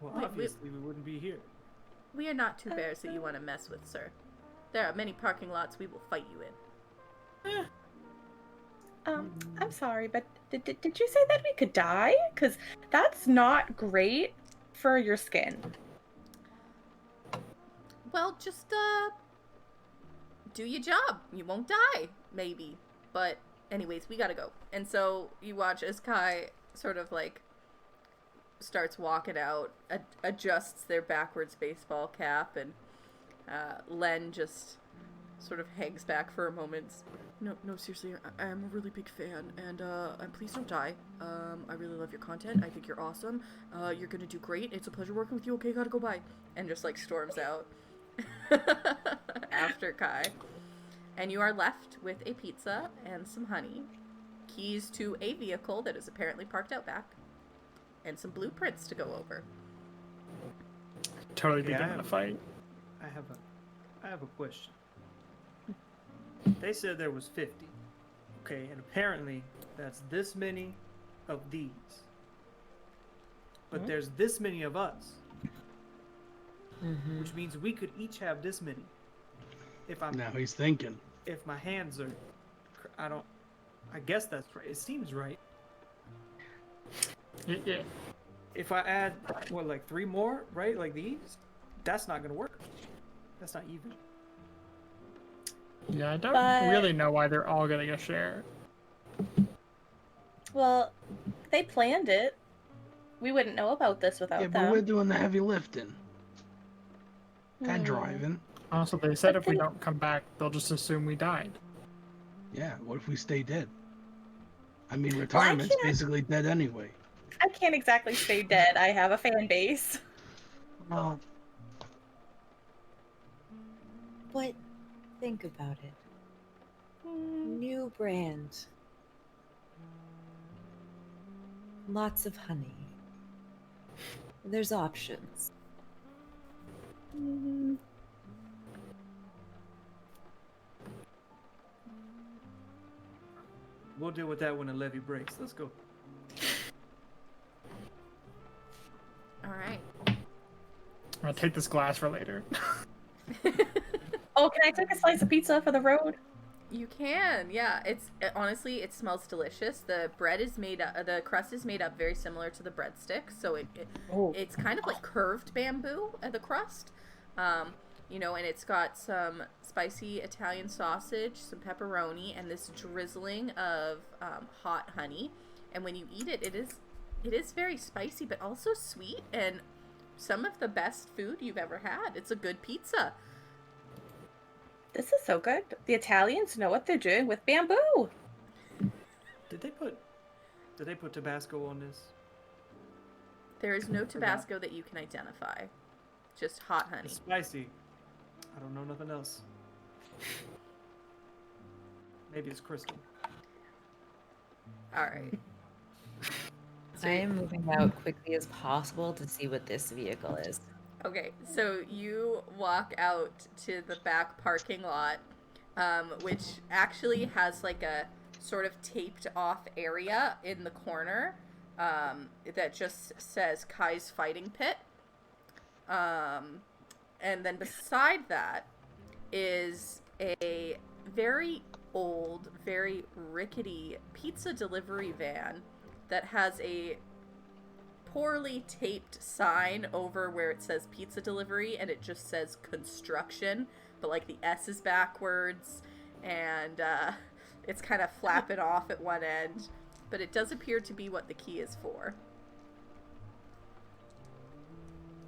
Well, Wait, obviously we wouldn't be here. We are not two bears that you want to mess with, sir. There are many parking lots we will fight you in. I'm sorry, but did you say that we could die? Because that's not great for your skin. Well, just, do your job. You won't die, maybe. But, anyways, we gotta go. And so, you watch as Kai sort of, like, starts walking out, adjusts their backwards baseball cap, and, Len just sort of hangs back for a moment. No, seriously, I am a really big fan, and please don't die. I really love your content. I think you're awesome. You're gonna do great. It's a pleasure working with you. Okay, gotta go, bye. And just, like, storms out after Kai. And you are left with a pizza and some honey, keys to a vehicle that is apparently parked out back, and some blueprints to go over. Totally Yeah, begin a fight. I have a question. They said there was 50. Okay, and apparently that's this many of these. But there's this many of us. Which means we could each have this many. Now he's thinking. If my hands are, I guess that's right. It seems right. Yeah. If I add, like 3 more, right? Like these, that's not gonna work. That's not even. Yeah, I don't But- really know why they're all getting a share. Well, they planned it. We wouldn't know about this without Yeah, them. but we're doing the heavy lifting. And driving. Also, they said But if we then- don't come back, they'll just assume we died. Yeah, what if we stay dead? I mean, retirement's can't- basically dead anyway. I can't exactly stay dead. I have a fan base. Well, But think about it. New brand. Lots of honey. There's options. We'll deal with that when the levee breaks. Let's go. Alright. I'm gonna take this glass for later. Oh, can I take a slice of pizza for the road? You can, yeah. Honestly, it smells delicious. The bread is made up, the crust is made up very similar to the breadsticks, so it's kind of like curved bamboo, the crust. you know, and it's got some spicy Italian sausage, some pepperoni, and this drizzling of hot honey. And when you eat it, it is very spicy, but also sweet, and some of the best food you've ever had. It's a good pizza. This is so good. The Italians know what they're doing with bamboo. Did they put Tabasco on this? There is no Tabasco that you can identify. Just hot honey. It's spicy. I don't know nothing else. Maybe it's crystal. All right. I am moving out quickly as possible to see what this vehicle is. Okay, so you walk out to the back parking lot, which actually has like a sort of taped off area in the corner that just says Kai's Fighting Pit. And then beside that is a very old, very rickety pizza delivery van that has a poorly taped sign over where it says pizza delivery, and it just says construction, but like the S is backwards, and it's kind of flapping off at one end, but it does appear to be what the key is for.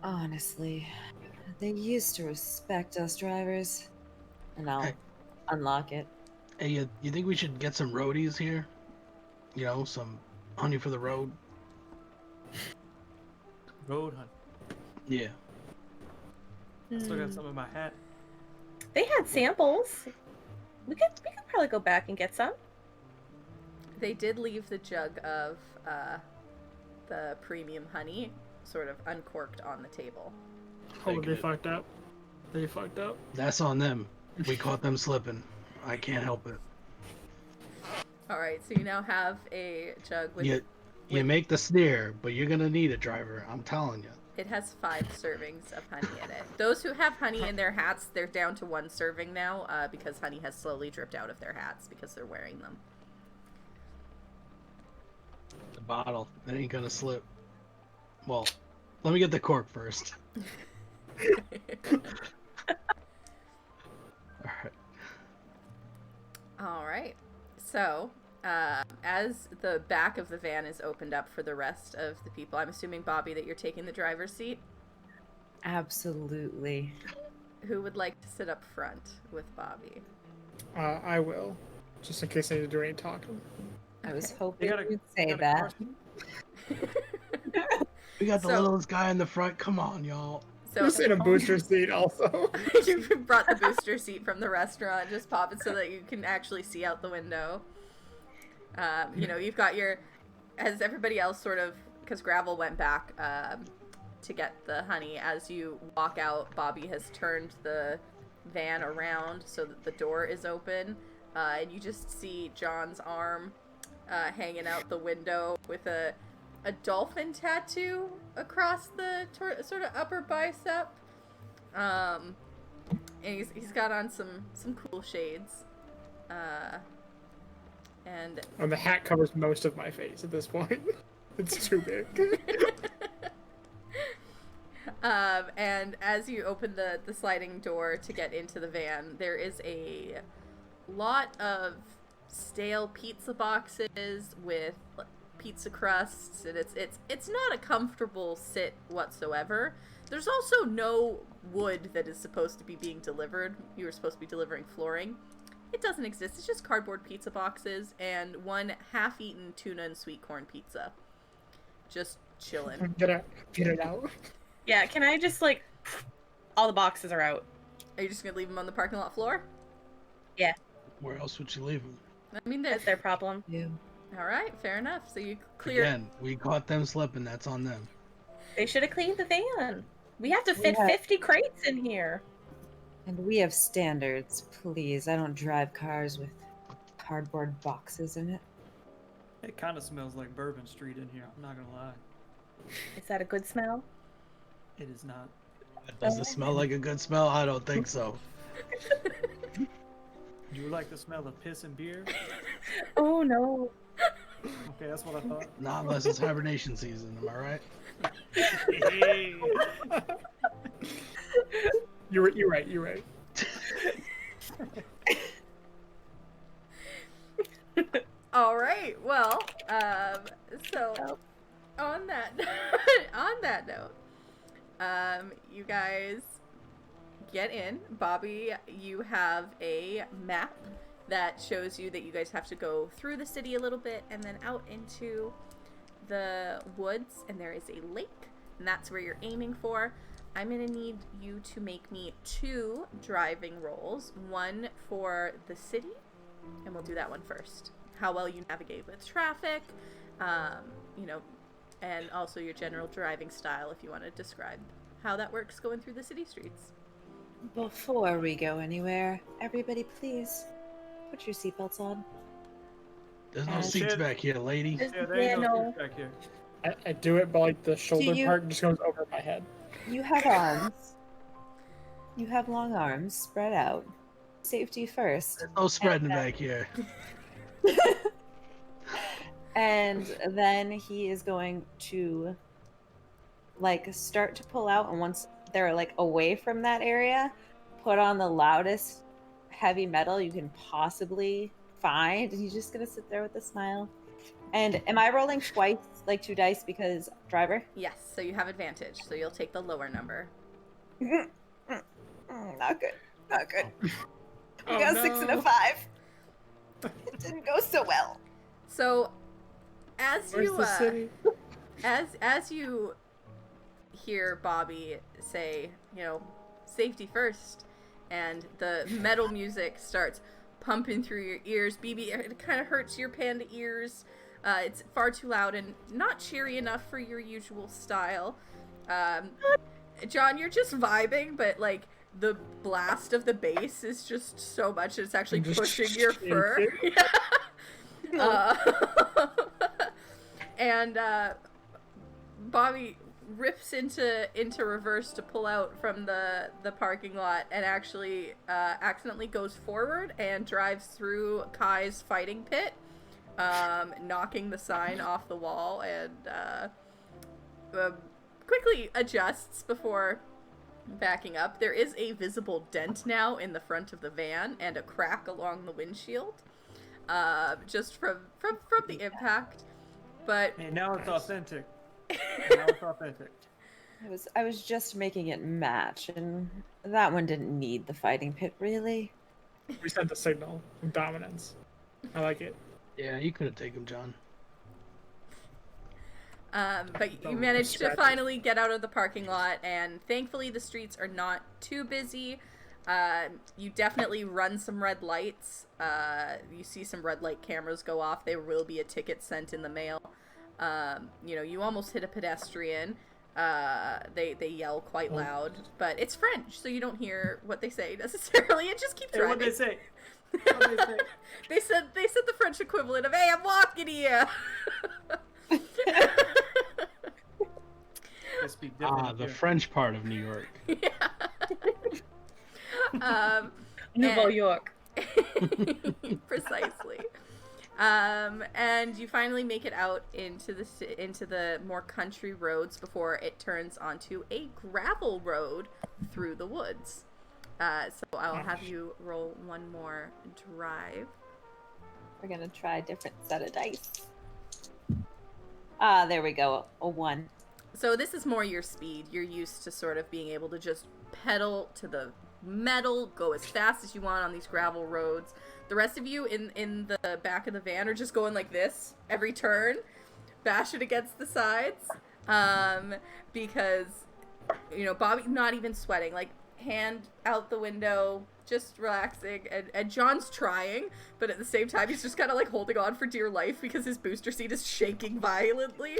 Honestly, they used to respect us drivers. And I'll unlock it. Hey, you think we should get some roadies here? You know, some honey for the road? Road honey. Yeah. Still got some in my hat. They had samples. We could probably go back and get some. They did leave the jug of the premium honey sort of uncorked on the table. Oh, they fucked up. They fucked up. That's on them. We caught them slipping. I can't help it. All right, so you now have a jug with... You make the sneer, but you're gonna need it, driver. I'm telling you. It has 5 servings of honey in it. Those who have honey in their hats, they're down to 1 serving now because honey has slowly dripped out of their hats because they're wearing them. The bottle. It ain't gonna slip. Well, let me get the cork first. Alright. Alright. So, as the back of the van is opened up for the rest of the people, I'm assuming, Bobby, that you're taking the driver's seat? Absolutely. Who would like to sit up front with Bobby? I will, just in case I need to do any talking. I was hoping gotta- you'd say gotta that. cross- We got the So- littlest guy in the front. Come on, y'all. So, Just in a booster seat, also. you brought the booster seat from the restaurant. Just pop it so that you can actually see out the window. You know, you've got your, as everybody else sort of, because Gravel went back to get the honey. As you walk out, Bobby has turned the van around so that the door is open, and you just see John's arm hanging out the window with a dolphin tattoo across the sort of upper bicep. And he's got on some cool shades. And The hat covers most of my face at this point. It's too big. and as you open the sliding door to get into the van, there is a lot of stale pizza boxes with pizza crusts, and it's not a comfortable sit whatsoever. There's also no wood that is supposed to be being delivered. You were supposed to be delivering flooring. It doesn't exist. It's just cardboard pizza boxes and one half-eaten tuna and sweet corn pizza. Just chilling. Get it out. Yeah, can I just, like, all the boxes are out. Are you just gonna leave them on the parking lot floor? Yeah, Where else would you leave him? I mean, that's their problem. Yeah. all right, fair enough. So you clear. Again, we caught them slipping. That's on them. They should have cleaned the van. We have to fit Yeah. 50 crates in here. And we have standards, please. I don't drive cars with cardboard boxes in it. It kind of smells like Bourbon Street in here. I'm not gonna lie. Is that a good smell? It is not. Does it smell like a good smell? I don't think so. Do you like the smell of piss and beer? Oh no. Okay, that's what I thought. Not unless it's hibernation season. Am I right? Hey. You're right. You're right. All right. Well, so on that on that note, you guys get in. Bobby, you have a map that shows you that you guys have to go through the city a little bit and then out into the woods, and there is a lake, and that's where you're aiming for. I'm gonna need you to make me 2 driving rolls, one for the city, and we'll do that one first. How well you navigate with traffic, you know, and also your general driving style if you want to describe how that works going through the city streets. Before we go anywhere, everybody please put your seatbelts on. There's no Oh, seats shit. back here, lady. Yeah, there ain't no seats back here. I do it, but like the shoulder you- part just goes over my head. You have arms. You have long arms spread out. Safety first. There's no spreading back here. And then he is going to like start to pull out, and once they're like away from that area, put on the loudest heavy metal you can possibly find, and he's just gonna sit there with a smile. And am I rolling twice, like 2 dice because driver? Yes, so you have advantage, so you'll take the lower number. Not good. Not good. We Oh, got a 6 and a no. 5. It didn't go so well. So as Where's you the city? as you hear Bobby say, you know, safety first, and the metal music starts pumping through your ears, BB, it kind of hurts your panda ears. It's far too loud and not cheery enough for your usual style. John, you're just vibing, but like the blast of the bass is just so much it's actually Just pushing your fur. And Bobby rips into reverse to pull out from the parking lot, and actually accidentally goes forward and drives through Kai's fighting pit, knocking the sign off the wall, and quickly adjusts before backing up. There is a visible dent now in the front of the van and a crack along the windshield, just from the impact. But Hey, now it's authentic. Now it's authentic. I was just making it match, and that one didn't need the fighting pit, really. We sent the signal of dominance. I like it. Yeah, you could have taken him, John. But you managed to finally get out of the parking lot, and thankfully the streets are not too busy. You definitely run some red lights. You see some red light cameras go off. There will be a ticket sent in the mail. You know, you almost hit a pedestrian. They yell quite loud, but it's French, so you don't hear what they say necessarily, and just keep Hey, driving. what'd they say? What'd they say? They said the French equivalent of "Hey, I'm walking here." They speak different. The French part of New York. Nouveau York. Precisely. And you finally make it out into the more country roads before it turns onto a gravel road through the woods. So I'll have you roll one more drive. We're gonna try a different set of dice. There we go. A 1. So this is more your speed. You're used to sort of being able to just pedal to the metal, go as fast as you want on these gravel roads. The rest of you in the back of the van are just going like this every turn, bash it against the sides, because, you know, Bobby's not even sweating, like hand out the window, just relaxing, and John's trying, but at the same time he's just kind of like holding on for dear life because his booster seat is shaking violently.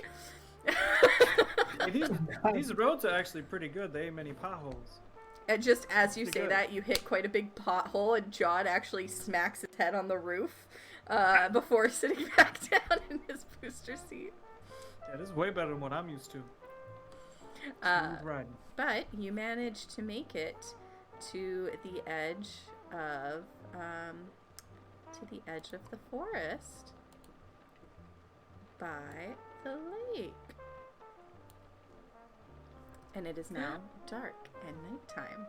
Hey, these roads are actually pretty good. They ain't many potholes. And just as you Pretty say good. that, you hit quite a big pothole, and John actually smacks his head on the roof before sitting back down in his booster seat. Yeah, this is way better than what I'm used to. Smooth riding. But you manage to make it to the edge of the forest by the lake. And it is now dark and nighttime.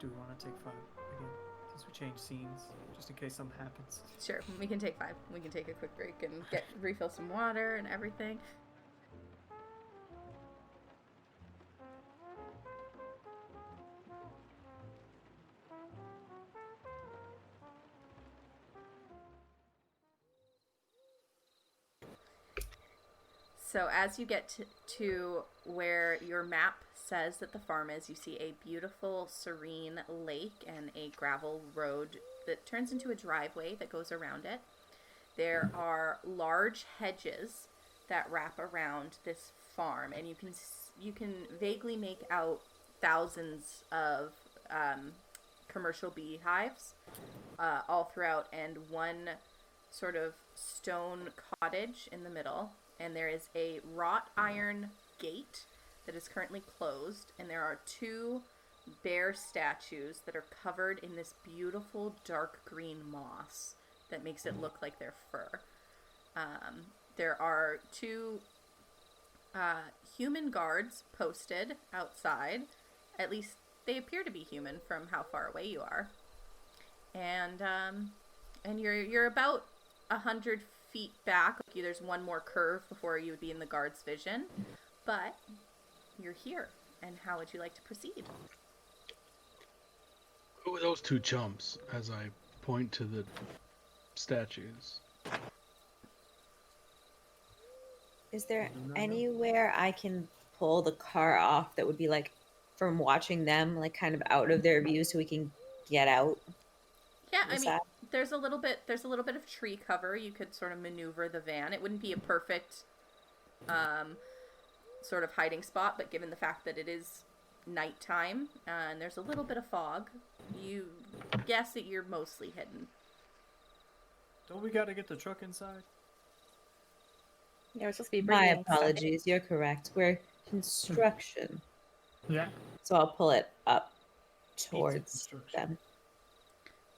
Do we want to take 5 again? Since we change scenes, just in case something happens. Sure, we can take 5. We can take a quick break and refill some water and everything. So as you get to where your map says that the farm is, you see a beautiful, serene lake and a gravel road that turns into a driveway that goes around it. There are large hedges that wrap around this farm, and you can vaguely make out thousands of commercial beehives all throughout, and one sort of stone cottage in the middle. And there is a wrought iron gate that is currently closed, and there are 2 bear statues that are covered in this beautiful dark green moss that makes it look like their fur. There are 2 human guards posted outside. At least they appear to be human from how far away you are. And you're about 100 feet back. There's one more curve before you would be in the guard's vision, but you're here. And how would you like to proceed? Who are those 2 chumps? As I point to the statues. Is there anywhere I can pull the car off that would be like from watching them, like kind of out of their view, so we can get out? Yeah, I mean, there's a little bit of tree cover. You could sort of maneuver the van. It wouldn't be a perfect sort of hiding spot, but given the fact that it is nighttime and there's a little bit of fog, you guess that you're mostly hidden. Don't we gotta get the truck inside? Yeah, we're supposed to be My bringing apologies, you're correct. We're construction. Yeah. So I'll pull it up towards them.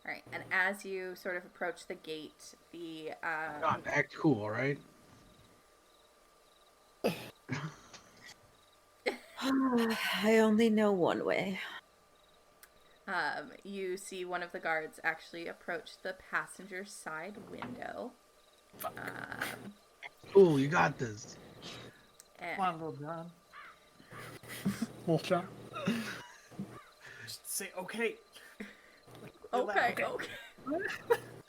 All right, and as you sort of approach the gate, the God, act cool, all right? I only know one way. You see one of the guards actually approach the passenger side window. Cool, you got this. Come on, little John. Little John. Just say okay. Okay.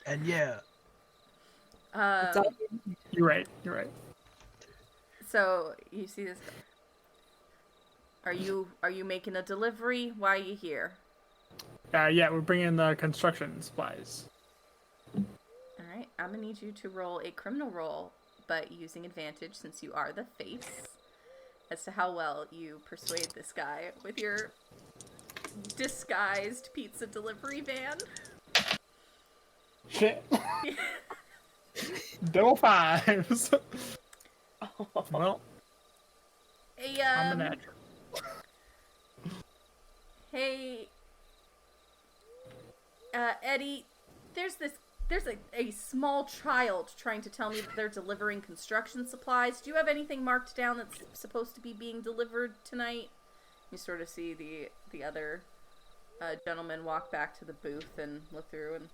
And yeah. You're right. So you see this. Are you making a delivery? Why are you here? Yeah, we're bringing the construction supplies. All right, I'm gonna need you to roll a criminal roll, but using advantage since you are the face, as to how well you persuade this guy with your disguised pizza delivery van. Shit. Double 5s. Well, Hey, I'm the natural. Hey, Eddie, there's a small child trying to tell me that they're delivering construction supplies. Do you have anything marked down that's supposed to be being delivered tonight? You sort of see the other gentleman walk back to the booth and look through, and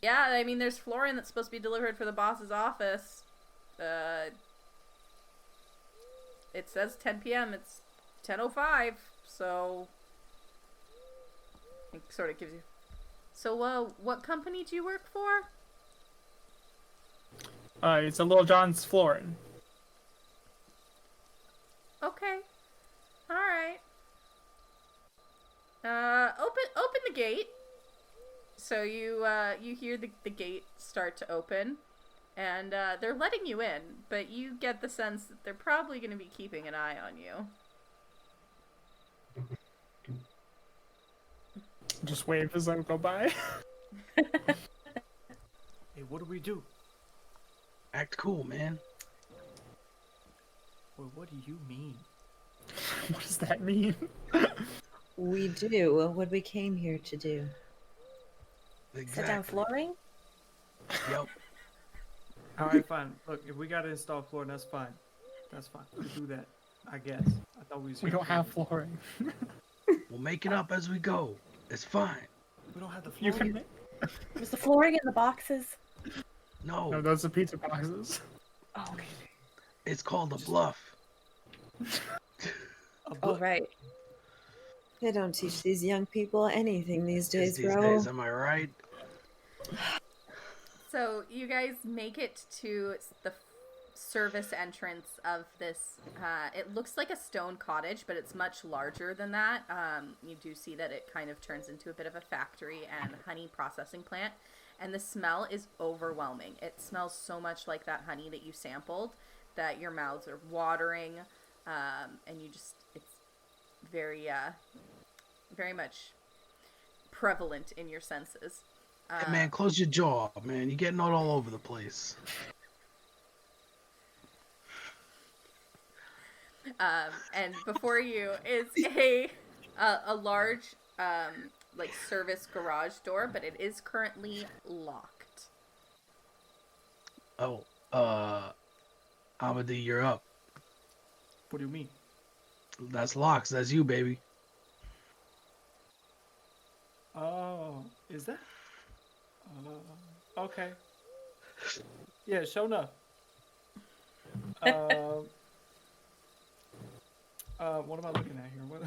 yeah, I mean, there's flooring that's supposed to be delivered for the boss's office. It says 10 p.m. It's 10:05, so it sort of gives you. So, what company do you work for? It's a Little John's flooring. Okay. All right. Open the gate. So you hear the gate start to open, and they're letting you in, but you get the sense that they're probably going to be keeping an eye on you. Just wave as I go by. Hey, what do we do? Act cool, man. Well, what do you mean? What does that mean? We do what we came here to do. Exactly. Set down flooring? Yep. Alright, fine. Look, if we gotta install flooring, that's fine. That's fine. We'll do that, I guess. I thought we was We don't have flooring. We'll make it up as we go. It's fine. We don't have the You flooring. can. Was the flooring in the boxes? No, No, those are pizza boxes. Oh, okay. it's called a bluff. Oh, right. They don't teach these young people anything these days, These bro. days, am I right? So you guys make it to the service entrance of this. It looks like a stone cottage, but it's much larger than that. You do see that it kind of turns into a bit of a factory and honey processing plant. And the smell is overwhelming. It smells so much like that honey that you sampled that your mouths are watering. And you just, it's very, very much prevalent in your senses. Hey, man, close your jaw, man. You're getting it all over the place. And before you is a large like service garage door, but it is currently locked. Oh, Amadi, you're up. What do you mean? That's locks. That's you, baby. Oh, is that? Okay. Yeah, show enough. What am I looking at here? What?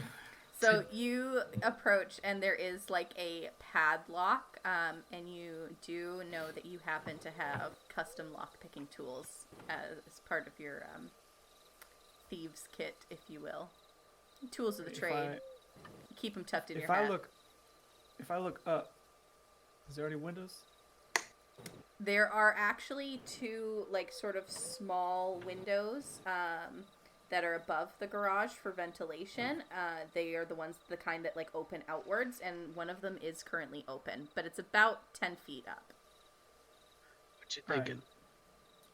So you approach, and there is like a padlock, and you do know that you happen to have custom lock picking tools as part of your thieves kit, if you will. Tools of the trade. Keep them tucked in your hat. If I look up, is there any windows? There are actually two, like, sort of small windows that are above the garage for ventilation. They are the ones, the kind that, like, open outwards, and one of them is currently open, but it's about 10 feet up. What you thinking?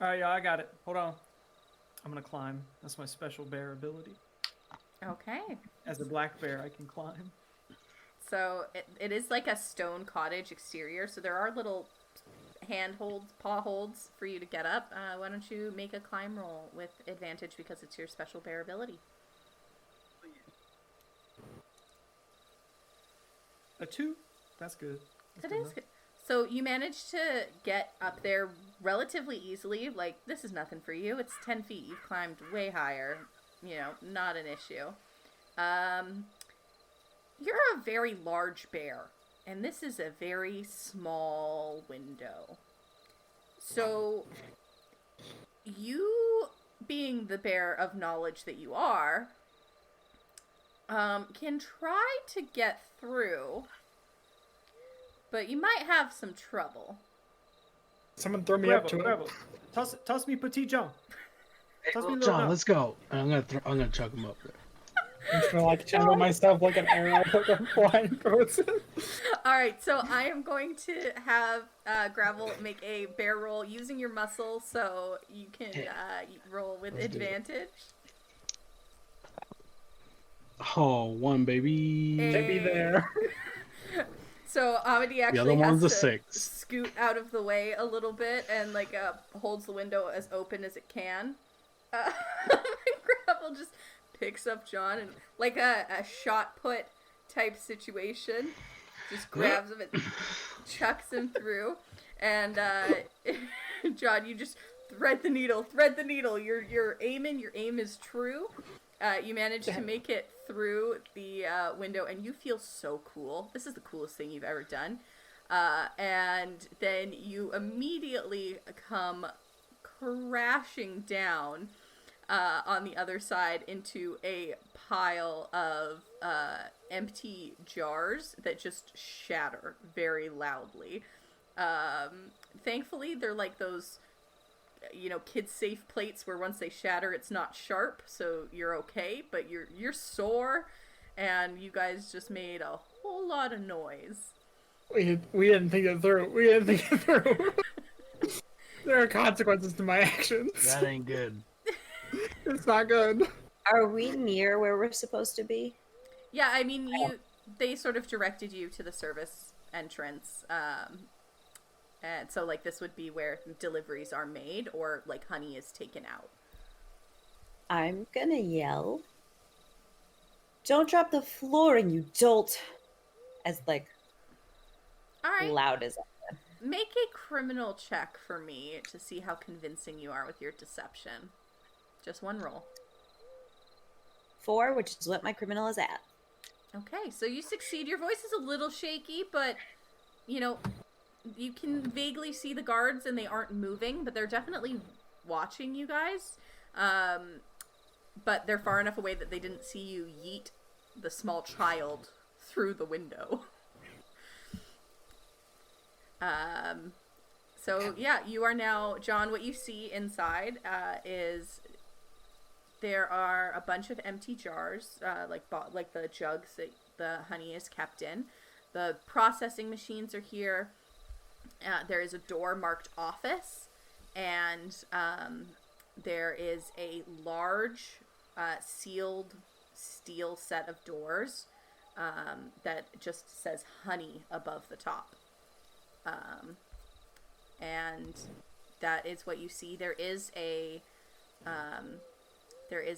All right, yeah, I got it. Hold on. I'm gonna climb. That's my special bear ability. Okay. As a black bear, I can climb. So it is like a stone cottage exterior, so there are little handholds, paw holds for you to get up. Why don't you make a climb roll with advantage because it's your special bear ability? A 2? That's good. That is good. So you managed to get up there relatively easily. Like, this is nothing for you. It's 10 feet. You've climbed way higher. You know, not an issue. You're a very large bear, and this is a very small window. So, you, being the bear of knowledge that you are, can try to get through, but you might have some trouble. Someone throw me up to Bravo. it. Toss me Petit John. Hey, Toss me little Little John, John. let's go. I'm gonna chuck him up there. I'm just gonna like channel myself like an arrow like a flying person. Alright, so I am going to have Gravel make a bear roll using your muscle, so you can roll with Let's do it. advantage. Oh, one, baby. Maybe there. So Amity The actually other one's has a to 6. scoot out of the way a little bit and like holds the window as open as it can. Gravel just picks up John and like a shot put type situation, just grabs him and chucks him through. And John, you just thread the needle. You're aiming. Your aim is true. You manage to make it through the window, and you feel so cool. This is the coolest thing you've ever done. And then you immediately come crashing down on the other side into a pile of empty jars that just shatter very loudly. Thankfully, they're like those, you know, kid-safe plates where once they shatter, it's not sharp, so you're okay, but you're sore, and you guys just made a whole lot of noise. We didn't think it through. There are consequences to my actions. That ain't good. It's not good. Are we near where we're supposed to be? Yeah, I mean, they sort of directed you to the service entrance, and so, like, this would be where deliveries are made, or, like, honey is taken out. I'm gonna yell. Don't drop the flooring, you dolt. as like All right. loud as I can. Make a criminal check for me to see how convincing you are with your deception. Just one roll. 4, which is what my criminal is at. Okay, so you succeed. Your voice is a little shaky, but, you know, you can vaguely see the guards and they aren't moving, but they're definitely watching you guys. But they're far enough away that they didn't see you yeet the small child through the window. So yeah, you are now, John, what you see inside is there are a bunch of empty jars, like the jugs that the honey is kept in. The processing machines are here. There is a door marked office, and there is a large sealed steel set of doors that just says honey above the top. And that is what you see. There is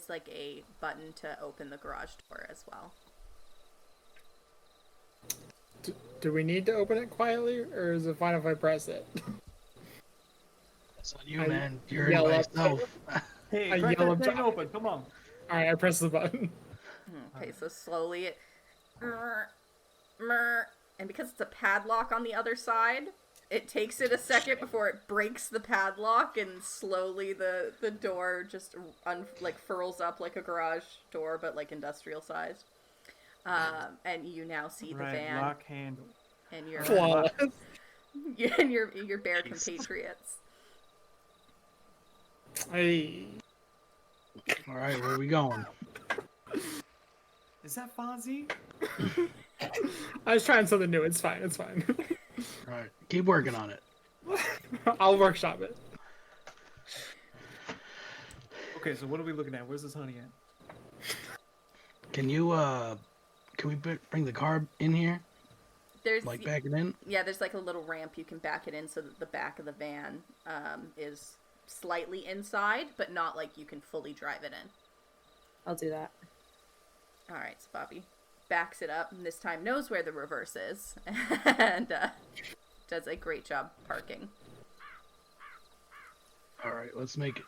like a button to open the garage door as well. Do we need to open it quietly, or is it fine if I press it? That's on you, I man. You're in yell by up. yourself. Hey, I crack yell that up thing to- open. Come on. Alright, I press the button. Okay, so slowly it... And because it's a padlock on the other side, it takes it a second before it breaks the padlock, and slowly the door just furls up like a garage door, but like industrial sized. And you now see the van Lock handle. and your Flawless. and your bear compatriots. Hey. All right, where are we going? Is that Fonzie? I was trying something new. It's fine. It's fine. All right, keep working on it. I'll workshop it. Okay, so what are we looking at? Where's this honey at? Can we bring the car in here? There's Like back it in? Yeah, there's like a little ramp you can back it in so that the back of the van is slightly inside, but not like you can fully drive it in. I'll do that. All right, so Bobby backs it up, and this time knows where the reverse is, and does a great job parking. All right, let's make it.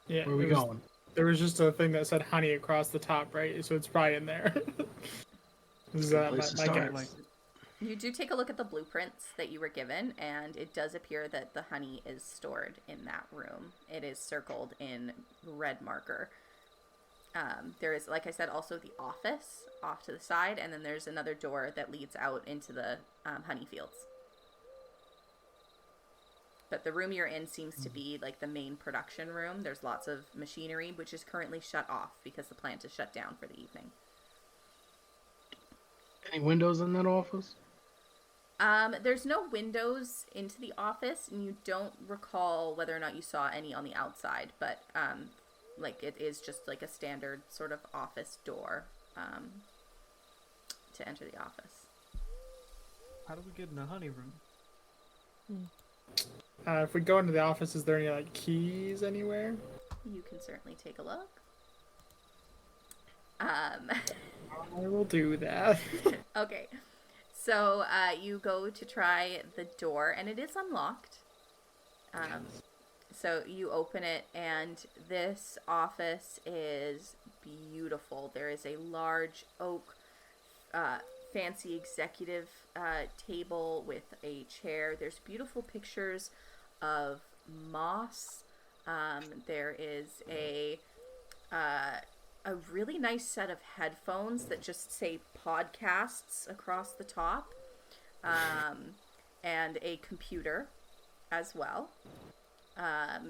Yeah. Where are we going? There was just a thing that said honey across the top, right? So it's probably in there. This is Place to my start. guess. You do take a look at the blueprints that you were given, and it does appear that the honey is stored in that room. It is circled in red marker. There is, like I said, also the office off to the side, and then there's another door that leads out into the honey fields. But the room you're in seems to be like the main production room. There's lots of machinery, which is currently shut off because the plant is shut down for the evening. Any windows in that office? There's no windows into the office, and you don't recall whether or not you saw any on the outside, but like it is just like a standard sort of office door to enter the office. How do we get in the honey room? If we go into the office, is there any like keys anywhere? You can certainly take a look. I will do that. Okay, so you go to try the door, and it is unlocked. So you open it, and this office is beautiful. There is a large oak, fancy executive table with a chair. There's beautiful pictures of moss. There is a really nice set of headphones that just say podcasts across the top, and a computer as well.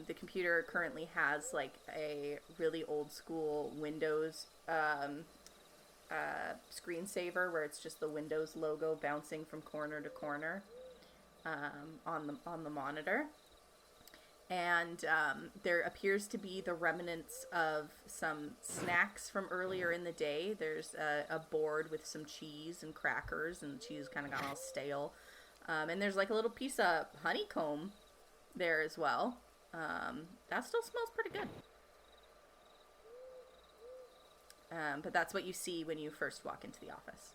The computer currently has like a really old school Windows screensaver where it's just the Windows logo bouncing from corner to corner on the monitor. And there appears to be the remnants of some snacks from earlier in the day. There's a board with some cheese and crackers, and the cheese kind of got all stale. And there's like a little piece of honeycomb there as well. That still smells pretty good. But that's what you see when you first walk into the office.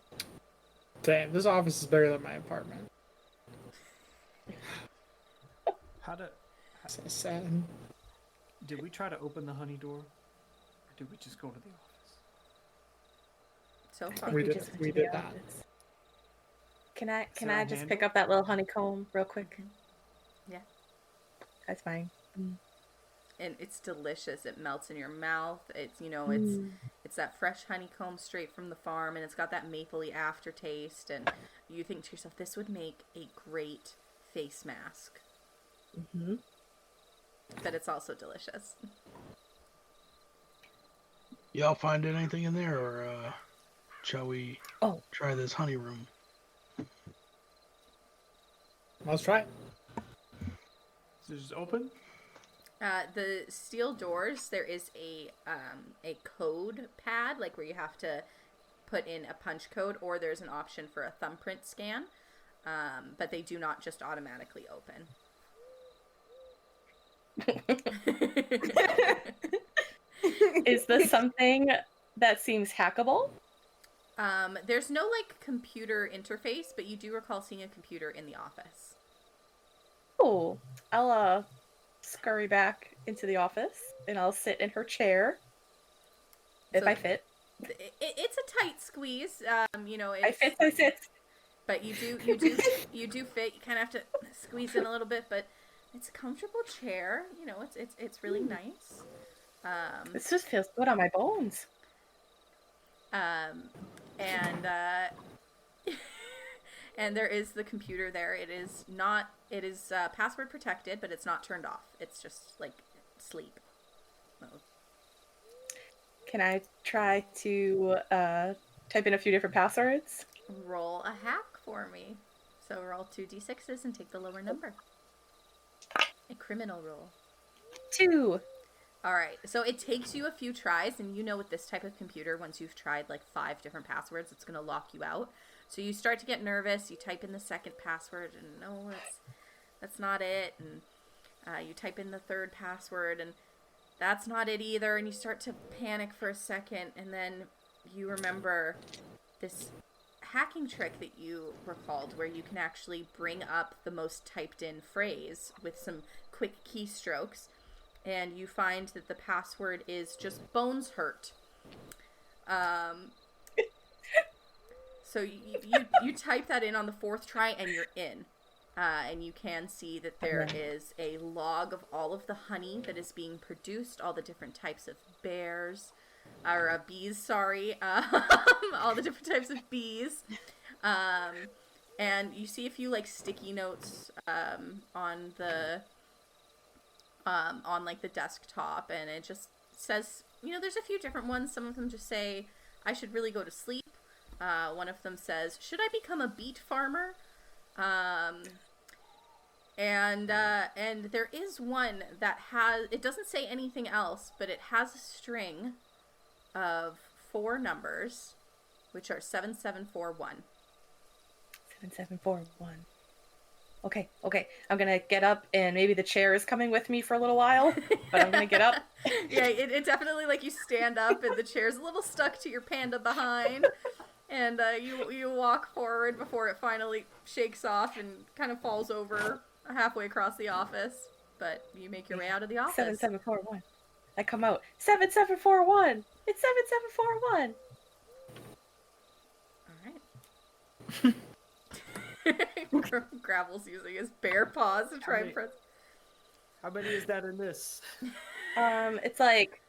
Damn, this office is bigger than my apartment. So sad. Did we try to open the honey door? Or did we just go to the office? So I far. think We we did- just went we to the did that. office. Can I Is there a just handle? pick up that little honeycomb real quick? Yeah. That's fine. And it's delicious. It melts in your mouth. It's Mm. it's that fresh honeycomb straight from the farm, and it's got that mapley aftertaste. And you think to yourself, this would make a great face mask. Hmm. But it's also delicious. Y'all find anything in there, or shall we try this honey room? Let's try it. So just open? The steel doors, there is a code pad, like where you have to put in a punch code, or there's an option for a thumbprint scan, but they do not just automatically open. Is this something that seems hackable? There's no like computer interface, but you do recall seeing a computer in the office. Oh, I'll scurry back into the office and I'll sit in her chair if So I fit. It's a tight squeeze. I fit. I sit. But you do fit. You kind of have to squeeze in a little bit, but it's a comfortable chair. It's really nice. This just feels good on my bones. And and there is the computer there. It is password protected, but it's not turned off. It's just like sleep mode. Can I try to type in a few different passwords? Roll a hack for me. So roll 2d6s and take the lower number. A criminal roll. 2. All right. So it takes you a few tries, and with this type of computer, once you've tried like 5 different passwords, it's going to lock you out. So you start to get nervous. You type in the second password, and no, that's not it. And you type in the third password, and that's not it either. And you start to panic for a second, and then you remember this hacking trick that you recalled, where you can actually bring up the most typed in phrase with some quick keystrokes, and you find that the password is just bones hurt. So you type that in on the 4th try, and you're in. And you can see that there is a log of all of the honey that is being produced, all the different types of bees, sorry. All the different types of bees. And you see a few like sticky notes on the like the desktop, and it just says, there's a few different ones. Some of them just say, I should really go to sleep. One of them says, should I become a beet farmer? And there is one that it doesn't say anything else, but it has a string of 4 numbers, which are 7741. 7741. Okay. I'm gonna get up, and maybe the chair is coming with me for a little while, but I'm gonna get up. Yeah, it definitely, like, you stand up, and the chair's a little stuck to your panda behind. And you walk forward before it finally shakes off and kind of falls over halfway across the office. But you make your way out of the office. 7741. I come out. 7741. It's 7741. All right. Gravel's using his bare paws to try and press. How many is that in this? It's like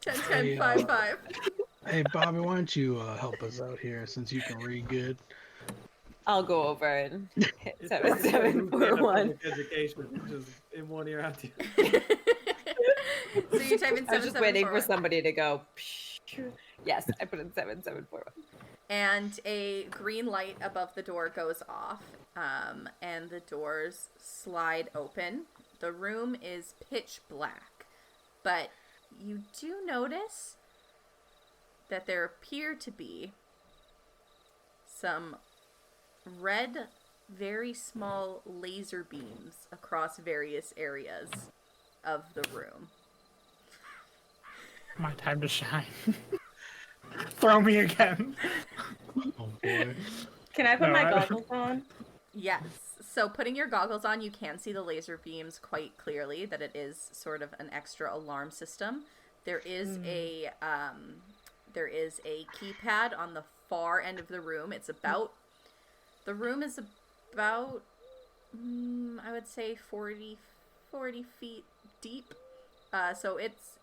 10, 10, 5, 5. Hey, Bobby, why don't you help us out here, since you can read good? I'll go over and hit It's 7741. Education, just in one ear out the other. So you type in 7741. I was just waiting for somebody to go. Yes, I put in 7741. And a green light above the door goes off, and the doors slide open. The room is pitch black, but you do notice that there appear to be some red very small laser beams across various areas of the room. My time to shine. Throw me again. Oh boy. Can I put No, my I- goggles on? Yes. So putting your goggles on, you can see the laser beams quite clearly, that it is sort of an extra alarm system. There is a keypad on the far end of the room. The room is about I would say 40 feet deep. So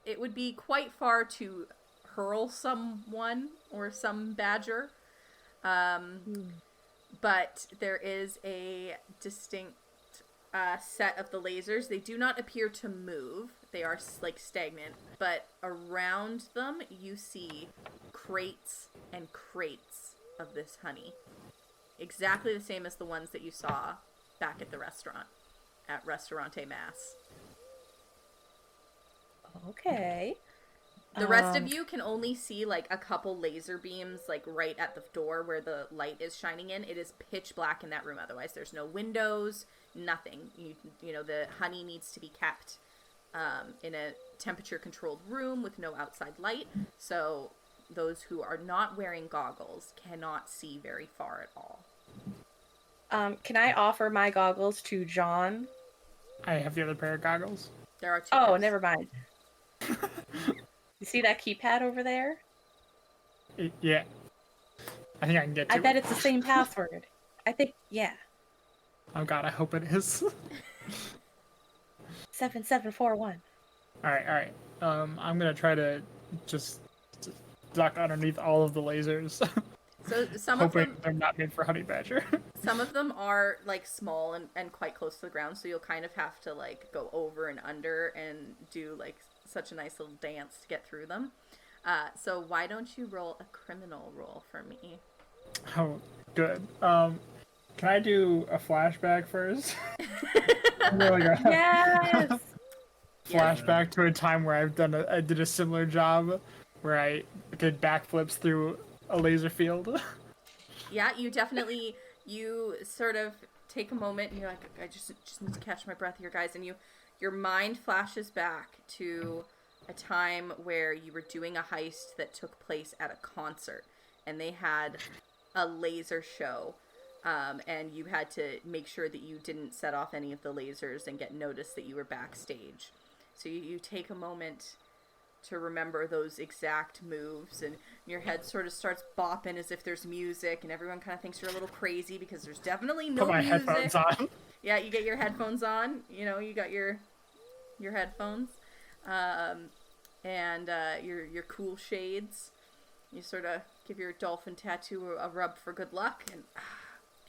it would be quite far to hurl someone or some badger. But there is a distinct set of the lasers. They do not appear to move. They are like stagnant. But around them, you see crates and crates of this honey. Exactly the same as the ones that you saw back at the restaurant, at Restaurante Mass. Okay. The rest of you can only see like a couple laser beams like right at the door where the light is shining in. It is pitch black in that room. Otherwise, there's no windows, nothing. You know, the honey needs to be kept in a temperature controlled room with no outside light. So those who are not wearing goggles cannot see very far at all. Can I offer my goggles to John? I have the other pair of goggles. There are two. Oh, pairs. never mind. You see that keypad over there? Yeah. I think I can get to I bet it. it's the same password. I think, yeah. Oh god, I hope it is. 7741. Alright. I'm gonna try to just duck underneath all of the lasers. So some of hoping them, they're not made for honey badger. some of them are like small and quite close to the ground. So you'll kind of have to like go over and under and do like such a nice little dance to get through them. So why don't you roll a criminal roll for me? Oh, good. Can I do a flashback first? Really good. Yes! Flashback to a time where I did a similar job where I did backflips through a laser field. Yeah, you sort of take a moment and you're like, I just need to catch my breath here, guys. And your mind flashes back to a time where you were doing a heist that took place at a concert and they had a laser show. And you had to make sure that you didn't set off any of the lasers and get noticed that you were backstage. So you take a moment to remember those exact moves, and your head sort of starts bopping as if there's music, and everyone kind of thinks you're a little crazy because there's definitely no Put my music. headphones on. Yeah, you get your headphones on. You know, you got your headphones, and your cool shades. You sort of give your dolphin tattoo a rub for good luck,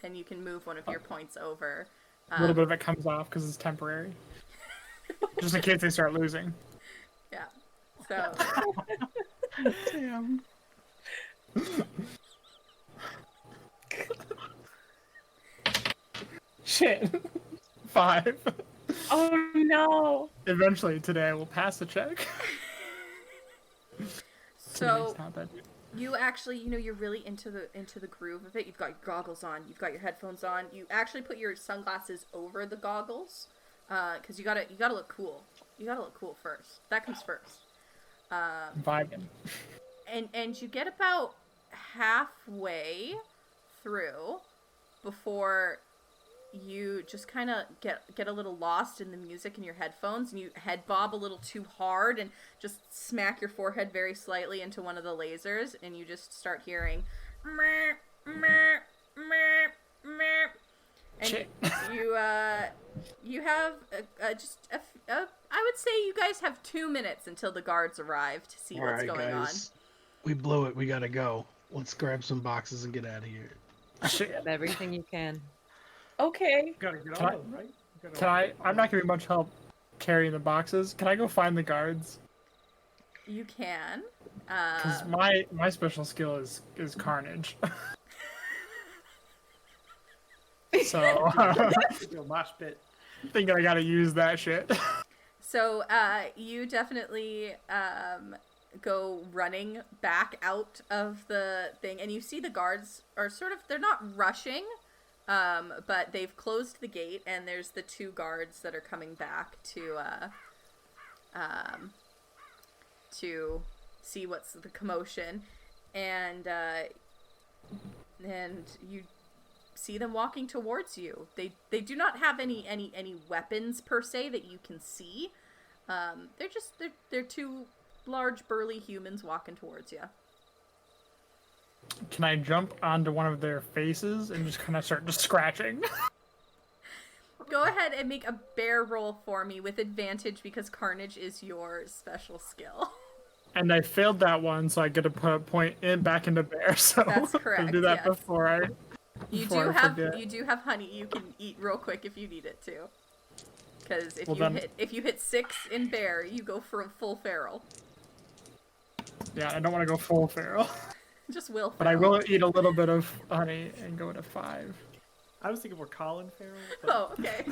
and you can move one of your points over. A little bit of it comes off because it's temporary. Just in case they start losing. Yeah. So. Damn. Shit. 5. Oh no! Eventually today I will pass the check. So Today's not that good. you actually, you're really into the groove of it. You've got your goggles on, you've got your headphones on. You actually put your sunglasses over the goggles, because you gotta look cool. You gotta look cool first. That comes first. Vibing. And you get about halfway through before you just kind of get a little lost in the music in your headphones, and you head bob a little too hard and just smack your forehead very slightly into one of the lasers, and you just start hearing meh, meh, meh, meh. And Shit. you have I would say you guys have 2 minutes until the guards arrive to see what's going on. We blew it. We gotta go. Let's grab some boxes and get out of here. Shit. Get everything you can. Okay. Gotta get Can on I- them, right? Gotta- Can I? I'm not gonna be much help carrying the boxes. Can I go find the guards? You can. Because my special skill is carnage. So Yo, mosh pit. thinking I gotta use that shit. So you definitely go running back out of the thing, and you see the guards are they're not rushing, But they've closed the gate, and there's the 2 guards that are coming back to see what's the commotion, and you see them walking towards you. They do not have any weapons per se that you can see. They're 2 large burly humans walking towards you. Can I jump onto one of their faces and just kind of start just scratching? Go ahead and make a bear roll for me with advantage because Carnage is your special skill. And I failed that one, so I get to put a point back into bear. So That's correct, I'll do that yes. before I. You do have honey you can eat real quick if you need it to. Because if you hit 6 in bear, you go for a full feral. Yeah, I don't want to go full feral. Just will feral. But I will eat a little bit of honey and go to 5. I was thinking more Colin Farrell. But... Oh, okay.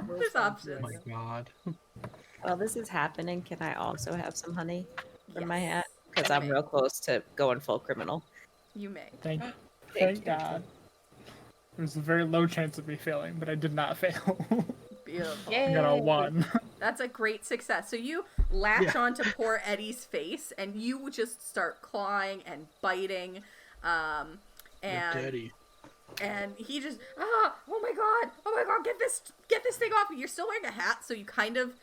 There's options. Oh my god. While this is happening, can I also have some honey from my hat? Because You I'm may. real close to going full criminal. You may. Thank God. There's a very low chance of me failing, but I did not fail. Beautiful. I got a 1. That's a great success. So you latch onto poor Eddie's face, and you just start clawing and biting, and Daddy. and he just oh my god, get this thing off me. You're still wearing a hat, so you kind of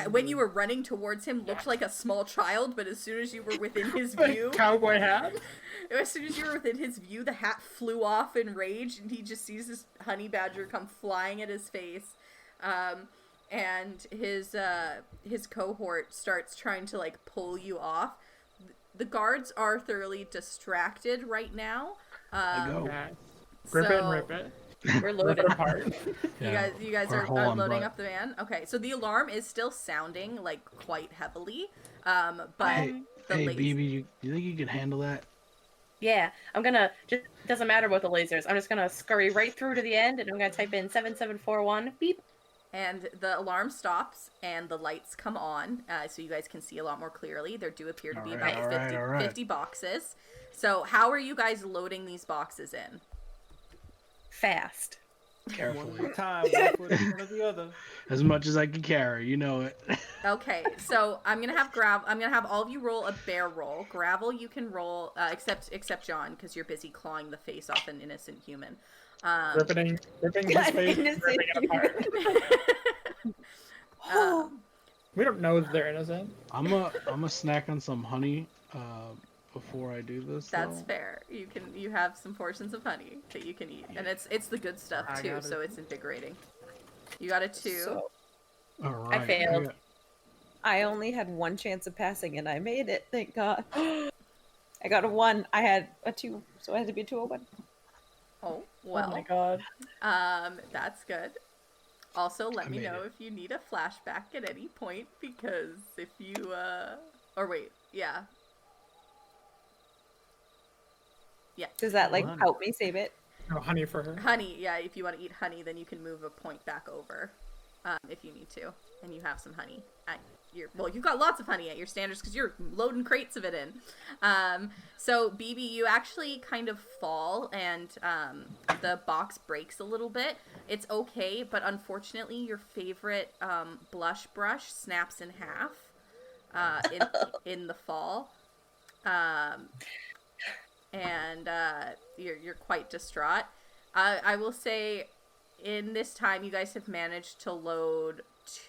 when you were running towards him looked like a small child, but as soon as you were within his view, Cowboy hat. as soon as you were within his view, the hat flew off in rage, and he just sees this honey badger come flying at his face. And his cohort starts trying to like pull you off. The guards are thoroughly distracted right now. Rip it and rip it. We're loaded. Apart. You guys are loading up the van. Okay, so the alarm is still sounding like quite heavily. But Hey, BB, you think you can handle that? Yeah, I'm gonna just doesn't matter about the lasers. I'm just gonna scurry right through to the end, and I'm gonna type in 7741 beep. And the alarm stops, and the lights come on, so you guys can see a lot more clearly. There do appear to be about 50 boxes. So how are you guys loading these boxes in? Fast. Carefully. One time, one foot in front of the other. As much as I can carry, you know it. Okay, so I'm gonna have all of you roll a bear roll. Gravel, you can roll, except John, because you're busy clawing the face off an innocent human. Ripping his face, ripping it apart. We don't know if they're innocent. I'm a snack on some honey before I do this. That's fair. You have some portions of honey that you can eat, and it's the good stuff too, so it's invigorating. You got a 2. All right. I failed. I only had 1 chance of passing, and I made it. Thank God. I got a 1. I had a 2, so it had to be a 201. Oh well. Oh my god. That's good. Also, let me know if you need a flashback at any point, because if you or wait, yeah. Does that like help me save it? No honey for her. Honey, yeah. If you want to eat honey, then you can move a point back over, if you need to, and you have some honey at you've got lots of honey at your standards because you're loading crates of it in. So BB, you actually kind of fall, and the box breaks a little bit. It's okay, but unfortunately, your favorite blush brush snaps in half in the fall, and you're quite distraught. I will say, in this time, you guys have managed to load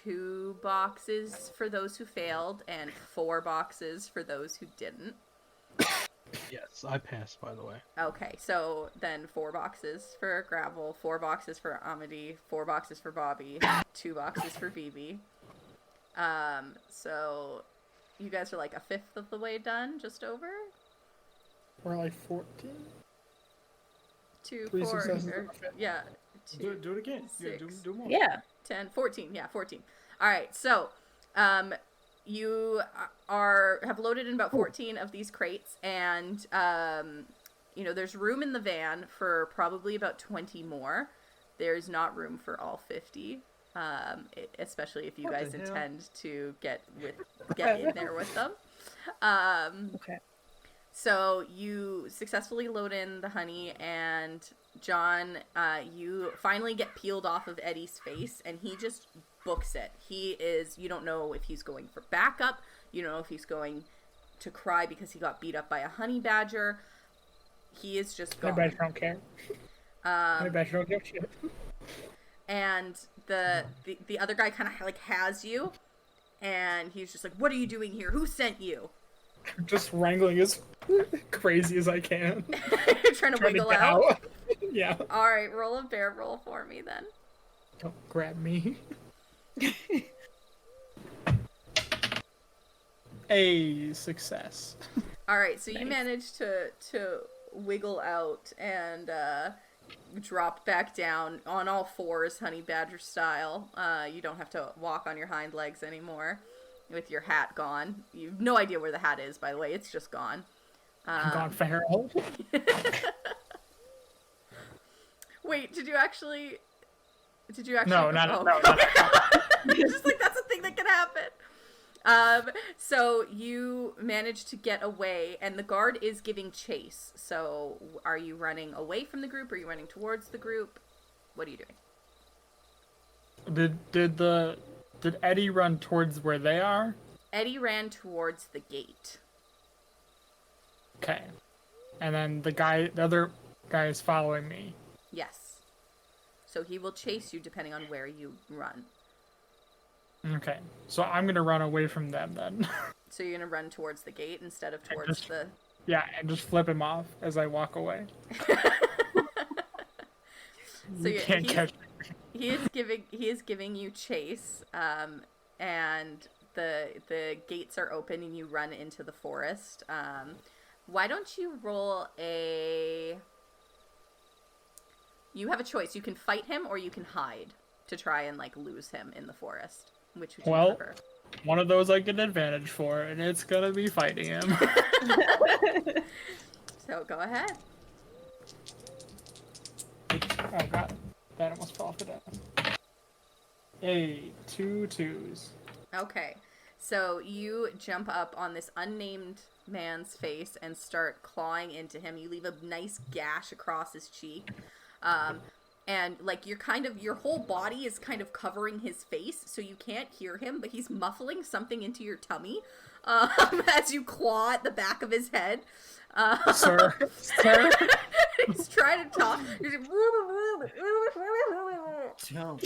2 boxes for those who failed and 4 boxes for those who didn't. Yes, I passed, by the way. Okay, so then 4 boxes for Gravel, 4 boxes for Amity, 4 boxes for Bobby, 2 boxes for BB. So you guys are like a 5th of the way done, just over? We're like 14. 2, 3 4, successes. yeah. Do it again. Yeah, 6, do more. Yeah. 10, 14, yeah, 14. All right, so you have loaded in about 14 of these crates, and there's room in the van for probably about 20 more. There's not room for all 50, especially if you guys intend to get in there with them. Okay. So you successfully load in the honey, and John, you finally get peeled off of Eddie's face, and he just books it. You don't know if he's going for backup, you don't know if he's going to cry because he got beat up by a honey badger. He is just gone. Honey badger don't care. Honey badger don't give a shit. And the other guy kind of like has you, and he's just like, "What are you doing here? Who sent you?" Just wrangling as crazy as I can. Trying to wiggle out. Yeah. All right, roll a bear roll for me then. Don't grab me. A success. All right, so you Nice. managed to wiggle out and drop back down on all fours, honey badger style. You don't have to walk on your hind legs anymore with your hat gone. You have no idea where the hat is, by the way. It's just gone. I'm gone feral. Wait, did you actually? No, not oh. no. Just like that's a thing that can happen. So you managed to get away, and the guard is giving chase. So are you running away from the group? Or are you running towards the group? What are you doing? Did Eddie run towards where they are? Eddie ran towards the gate. Okay. And then the other guy is following me. Yes. So he will chase you depending on where you run. Okay. So I'm gonna run away from them then. So you're gonna run towards the gate instead of towards the. Yeah, and just flip him off as I walk away. So You can't catch me. He is giving you chase, and the gates are open and you run into the forest. Why don't you roll a? You have a choice. You can fight him or you can hide to try and like lose him in the forest. Which would you prefer? One of those I get an advantage for, and it's gonna be fighting him. So go ahead. Oh god, that almost fell off the desk. Hey, 2 2s. Okay, so you jump up on this unnamed man's face and start clawing into him. You leave a nice gash across his cheek. And like your whole body is kind of covering his face, so you can't hear him, but he's muffling something into your tummy as you claw at the back of his head. Sir? He's trying to talk. He's Don't.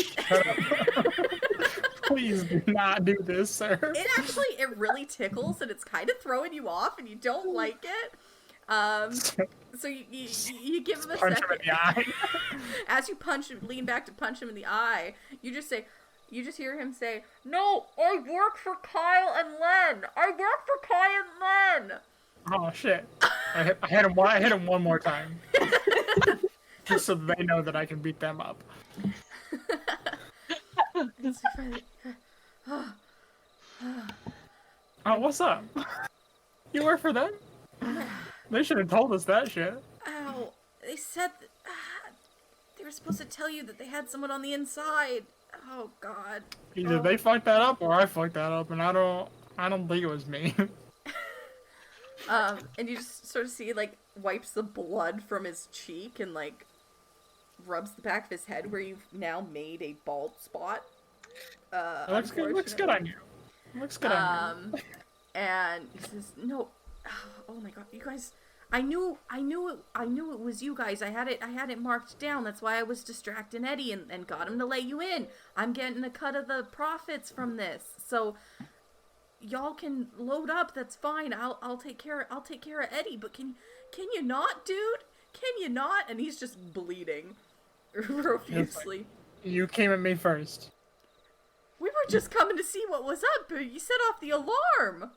Please do not do this, sir. it really tickles, and it's kind of throwing you off, and you don't like it. So you give him a Punch second. him in the eye. As you lean back to punch him in the eye, you just hear him say, "No, I work for Kyle and Len. I work for Kyle and Len." Oh shit! I hit him one more time, just so they know that I can beat them up. Oh, what's up? You work for them? They should have told us that shit. Ow! They said they were supposed to tell you that they had someone on the inside. Oh God. Either they fucked that up or I fucked that up, and I don't think it was me. And you just sort of see like wipes the blood from his cheek and like rubs the back of his head where you've now made a bald spot. It looks good. Looks good on you. Looks good on you. And he says, "No, oh my God, you guys! I knew it was you guys. I had it marked down. That's why I was distracting Eddie and got him to let you in. I'm getting a cut of the profits from this, so y'all can load up. That's fine. I'll take care of Eddie. But can you not, dude? Can you not?" And he's just bleeding profusely. You came at me first. We were just coming to see what was up, but you set off the alarm.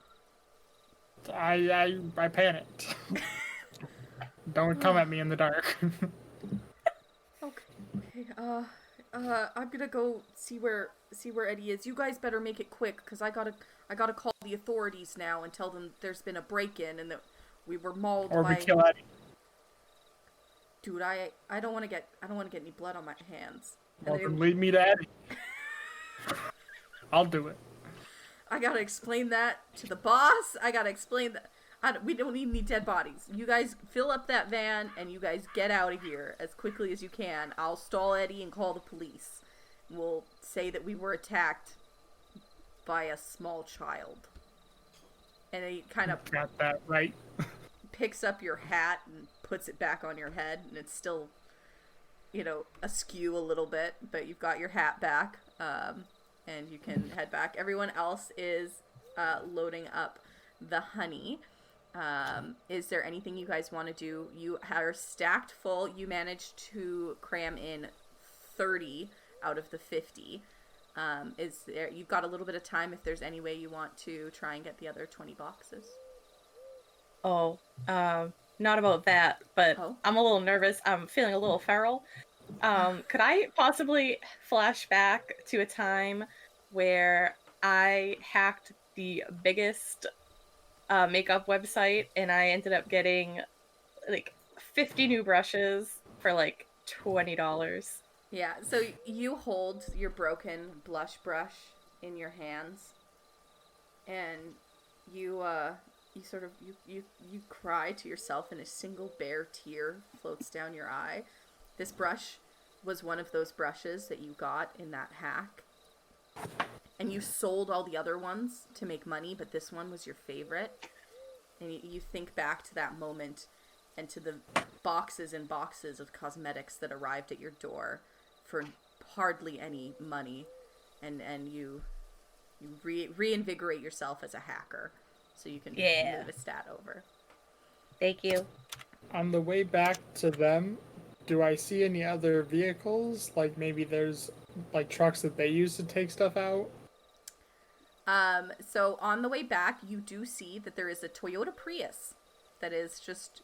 I panicked. Don't come at me in the dark. Okay. I'm gonna go see where Eddie is. You guys better make it quick, cause I gotta call the authorities now and tell them there's been a break-in and that we were mauled Or by. we kill Eddie. Dude, I don't want to get any blood on my hands. Well, then lead me to Eddie. I'll do it. I gotta explain that to the boss. I gotta explain that. We don't need any dead bodies. You guys fill up that van and you guys get out of here as quickly as you can. I'll stall Eddie and call the police. We'll say that we were attacked by a small child. And he kind of Got that right. picks up your hat and puts it back on your head, and it's still, you know, askew a little bit, but you've got your hat back, and you can head back. Everyone else is loading up the honey. Is there anything you guys want to do? You are stacked full. You managed to cram in 30 out of the 50. Is there? You've got a little bit of time if there's any way you want to try and get the other 20 boxes. Oh, not about that, but I'm a little nervous. I'm feeling a little feral. Could I possibly flash back to a time where I hacked the biggest makeup website and I ended up getting like 50 new brushes for like $20? Yeah, so you hold your broken blush brush in your hands, and you sort of you cry to yourself, and a single bare tear floats down your eye. This brush was one of those brushes that you got in that hack, and you sold all the other ones to make money, but this one was your favorite. And you think back to that moment and to the boxes and boxes of cosmetics that arrived at your door for hardly any money, and you reinvigorate yourself as a hacker, so you can move a stat over. Thank you. On the way back to them, do I see any other vehicles? Like maybe there's like trucks that they use to take stuff out? So on the way back, you do see that there is a Toyota Prius that is just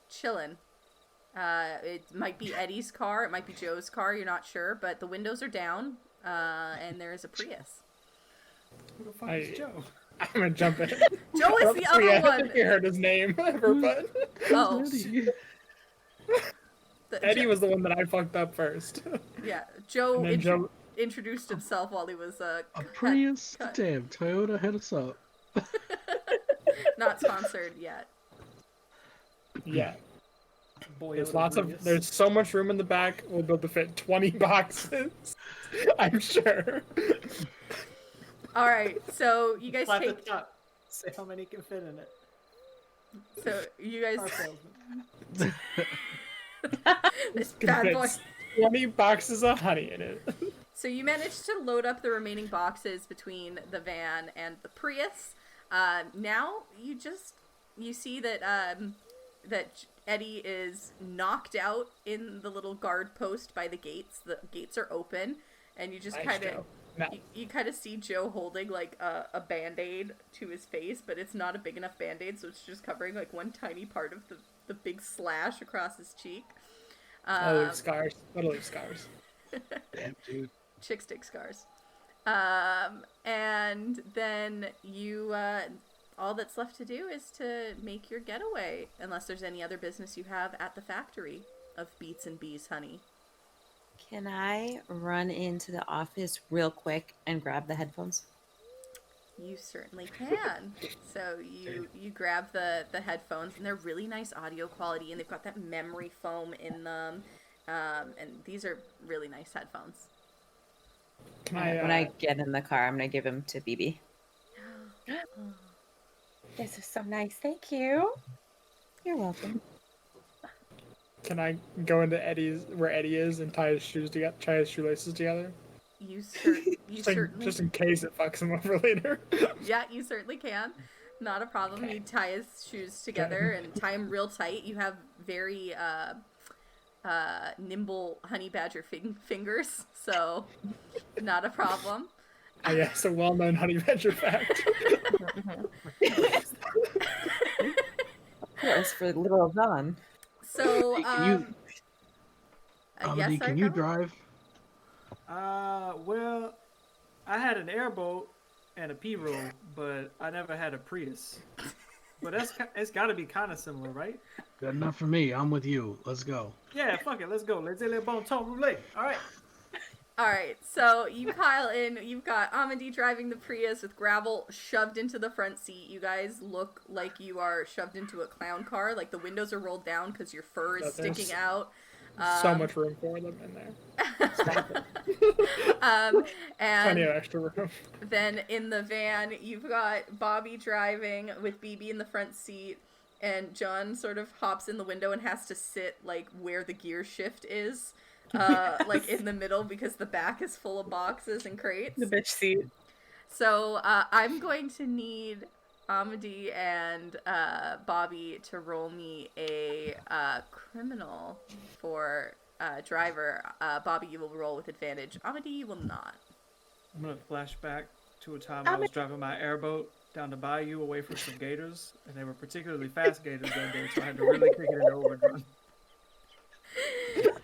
chilling. It might be Eddie's car, it might be Joe's car, you're not sure, but the windows are down, and there is a Prius. Who the fuck is Joe? I'm gonna jump in. Joe is the other one! I think you heard his name ever, but... Oh. Eddie was the one that I fucked up first. Yeah, Joe, Joe introduced himself while he was a Prius? cut. Damn, Toyota hit us up. Not sponsored yet. Yeah. Boy, there's so much room in the back, we'll be able to fit 20 boxes. I'm sure. Alright, so you guys take... the top. Say how many can fit in it. So you guys... Our this bad boy. 20 boxes of honey in it. So you managed to load up the remaining boxes between the van and the Prius. Now you see that that Eddie is knocked out in the little guard post by the gates. The gates are open, and you just kind of you kind of see Joe holding like a Band-Aid to his face, but it's not a big enough Band-Aid, so it's just covering like one tiny part of the big slash across his cheek. That'll leave scars. That'll leave scars. Damn, dude. Chick stick scars. And then you, all that's left to do is to make your getaway, unless there's any other business you have at the factory of Beats and Bees honey. Can I run into the office real quick and grab the headphones? You certainly can. So you grab the headphones, and they're really nice audio quality, and they've got that memory foam in them, and these are really nice headphones. Can I, when I get in the car, I'm gonna give them to BB. This is so nice. Thank you. You're welcome. Can I go into where Eddie is and tie his shoelaces together? You certainly just in case it fucks him over later. Yeah, you certainly can. Not a problem. Okay. You tie his shoes together and tie them real tight. You have very nimble honey badger fingers, so not a problem. Yes, a well-known honey badger fact. Of course, for little John. So, yes, can you drive? Well, I had an airboat and a P-roll, but I never had a Prius. But it's got to be kind of similar, right? Good enough for me. I'm with you. Let's go. Yeah, fuck it. Let's go. Let's le bon temps roulé. All right. All right, so you pile in. You've got Amity driving the Prius with Gravel shoved into the front seat. You guys look like you are shoved into a clown car. Like the windows are rolled down because your fur is sticking out. So much room for them in there. And Plenty of extra room. then in the van, you've got Bobby driving with BB in the front seat, and John sort of hops in the window and has to sit like where the gear shift is. Like in the middle because the back is full of boxes and crates. The bitch seat. So I'm going to need Amity and Bobby to roll me a criminal for driver. Bobby, you will roll with advantage. Amity, you will not. I'm gonna flash back to a time I was driving my airboat down the bayou away from some gators, and they were particularly fast gators that day, so I had to really kick it into overdrive.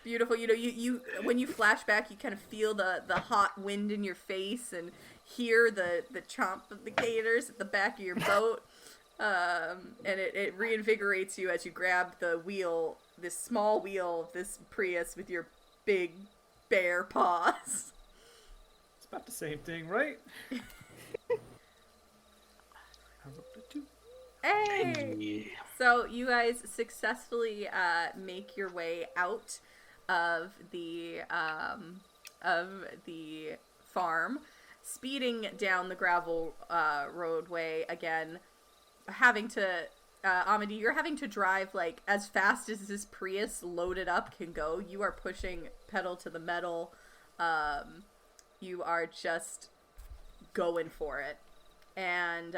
Beautiful. You know, you when you flash back, you kind of feel the hot wind in your face and hear the chomp of the gators at the back of your boat. And it reinvigorates you as you grab the wheel, this small wheel of this Prius with your big bare paws. It's about the same thing, right? Hey! Yeah. So you guys successfully make your way out of the farm, speeding down the gravel roadway again, having to Amity, you're having to drive like as fast as this Prius loaded up can go. You are pushing pedal to the metal. You are just going for it. And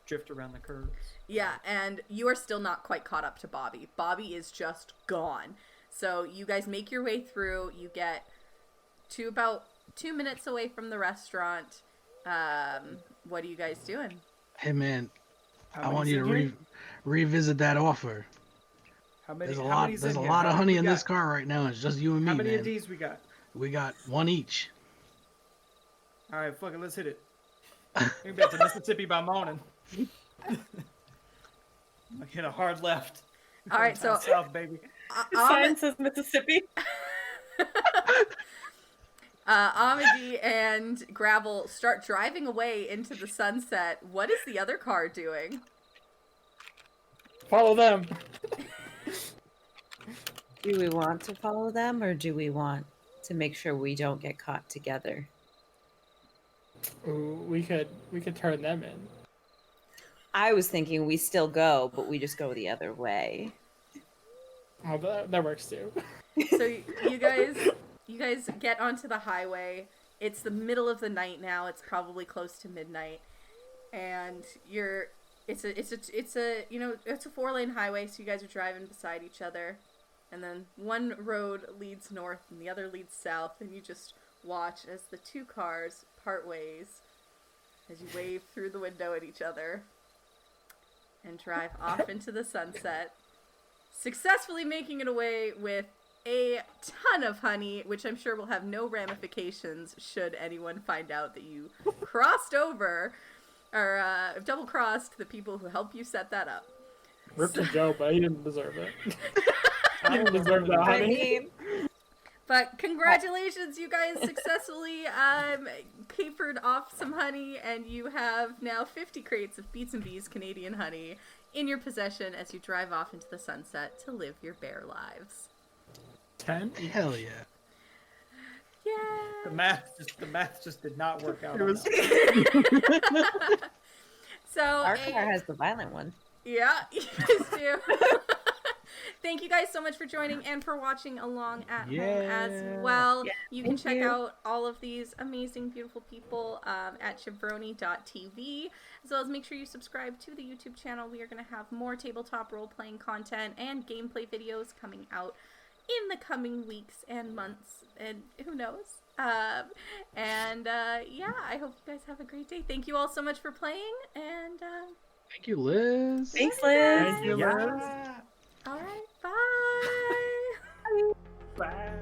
drift around the curves. yeah, and you are still not quite caught up to Bobby. Bobby is just gone. So you guys make your way through. You get to about 2 minutes away from the restaurant. What are you guys doing? Hey man, How I many want you to in here? revisit that offer. How many? There's a how lot. many's There's a in here? lot How of many honey we in this got? car right now. It's just you and me, How many man. of these we got? We got one each. All right, fuck it, let's hit it. Maybe back to Mississippi by morning. I hit a hard left. All right, Down so south, baby. Sign says Mississippi. Amity and Gravel start driving away into the sunset. What is the other car doing? Follow them. Do we want to follow them, or do we want to make sure we don't get caught together? Ooh, we could turn them in. I was thinking we still go, but we just go the other way. Oh, that works too. So you guys get onto the highway. It's the middle of the night now. It's probably close to midnight, and it's a 4-lane highway. So you guys are driving beside each other, and then one road leads north and the other leads south, and you just watch as the two cars part ways, as you wave through the window at each other, and drive off into the sunset, successfully making it away with a ton of honey, which I'm sure will have no ramifications should anyone find out that you crossed over or double-crossed the people who helped you set that up. Rip to Joe, but he didn't deserve it. He didn't deserve that I honey. mean, But congratulations, you guys successfully capered off some honey, and you have now 50 crates of Beats and Bees Canadian honey in your possession as you drive off into the sunset to live your bear lives. 10? Hell yeah. Yeah. The math just did not work out. It was So our car has the violent one. yeah, you guys do. Thank you guys so much for joining and for watching along at home as well. Yeah, You can thank check you. out all of these amazing, beautiful people at JabroniTV, as well as make sure you subscribe to the YouTube channel. We are going to have more tabletop role-playing content and gameplay videos coming out in the coming weeks and months, and who knows. Yeah, I hope you guys have a great day. Thank you all so much for playing, and Thank you, Liz. Thanks, Liz. Thank you, Liz. all right, bye. Bye.